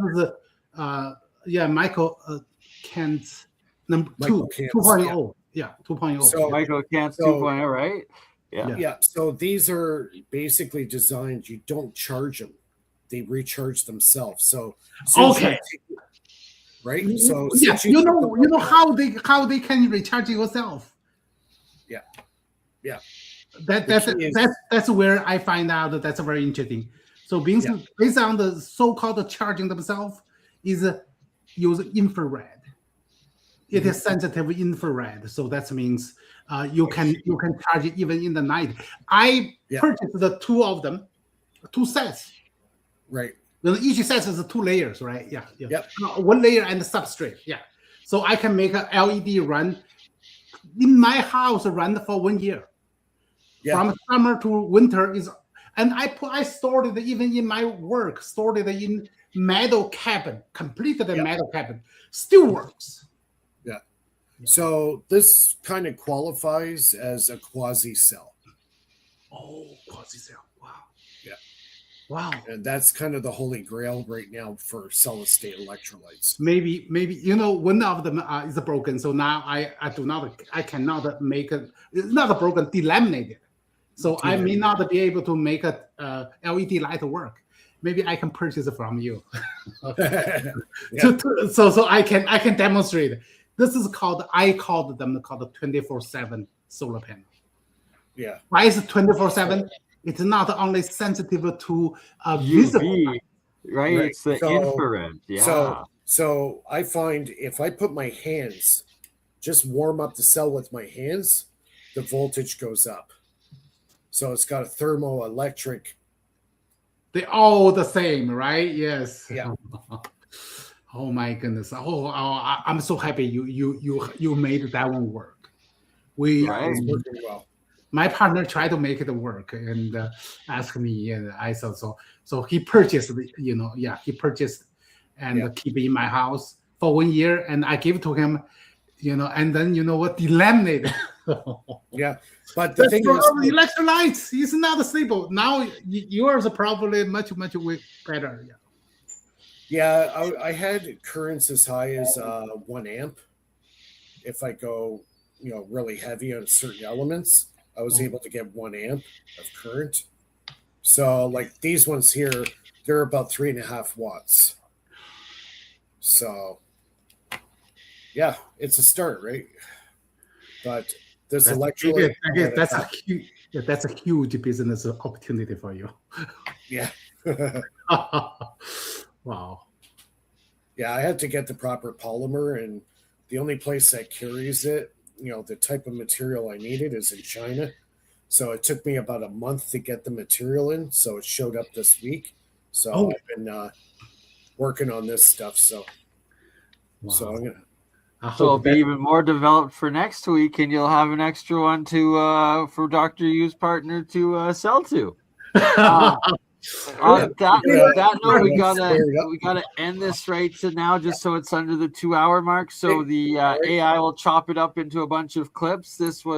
is Michael Kent number Michael 2, Kantz, 2.0. Yeah, 2.0. So Michael Kantz 2.0, right? Yeah. Yeah. So these are basically designed. You don't charge them; they recharge themselves. So Okay. Right. So Yeah, you know how they can recharge yourself. Yeah. Yeah. That's where I find out that's very interesting. So based on the so-called charging themselves is use infrared. It is sensitive infrared, so that means you can charge it even in the night. I purchased the 2 of them, 2 sets. Right. Each set is 2 layers, right? Yeah. Yep. 1 layer and the substrate. Yeah. So I can make a LED run in my house run for 1 year. Yeah. From summer to winter and I stored it even in my work, stored it in metal cabin, completed the metal cabin, still works. Yeah. So this kind of qualifies as a quasi cell. Oh, quasi cell. Wow. Yeah. Wow. And that's kind of the holy grail right now for solid state electrolytes. Maybe one of them is broken. So now I cannot make it. It's not broken, delaminated. So I may not be able to make a LED light work. Maybe I can purchase it from you. So I can demonstrate. This is I called them called 24/7 solar panel. Yeah. Why is it 24/7? It's not only sensitive to visible light. Right? It's the infrared. Yeah. So I find if I put my hands, just warm up the cell with my hands, the voltage goes up. So it's got a thermoelectric. They all the same, right? Yes. Yeah. Oh my goodness. I'm so happy you made that one work. It's working well. My partner tried to make it work and asked me, and I said so he purchased he purchased and keep it in my house for 1 year, and I gave it to him, and then delaminate. Yeah, but the thing is, electrolytes is not stable. Now yours are probably much better. Yeah, I had currents as high as 1 amp. If I go, really heavy on certain elements, I was able to get 1 amp of current. So, like these ones here, they're about 3.5 watts. So, yeah, it's a start, right? But this electrolyte, that's a huge business opportunity for you. Yeah. Wow. Yeah, I had to get the proper polymer, and the only place that carries it, the type of material I needed is in China. So it took me about a month to get the material in. So it showed up this week. So I've been working on this stuff. So, so I'm gonna. So it'll be even more developed for next week, and you'll have an extra one to for Dr. Yu's partner to sell to. On that note, we gotta end this right to now, just so it's under the 2-hour mark. So the AI will chop it up into a bunch of clips. This was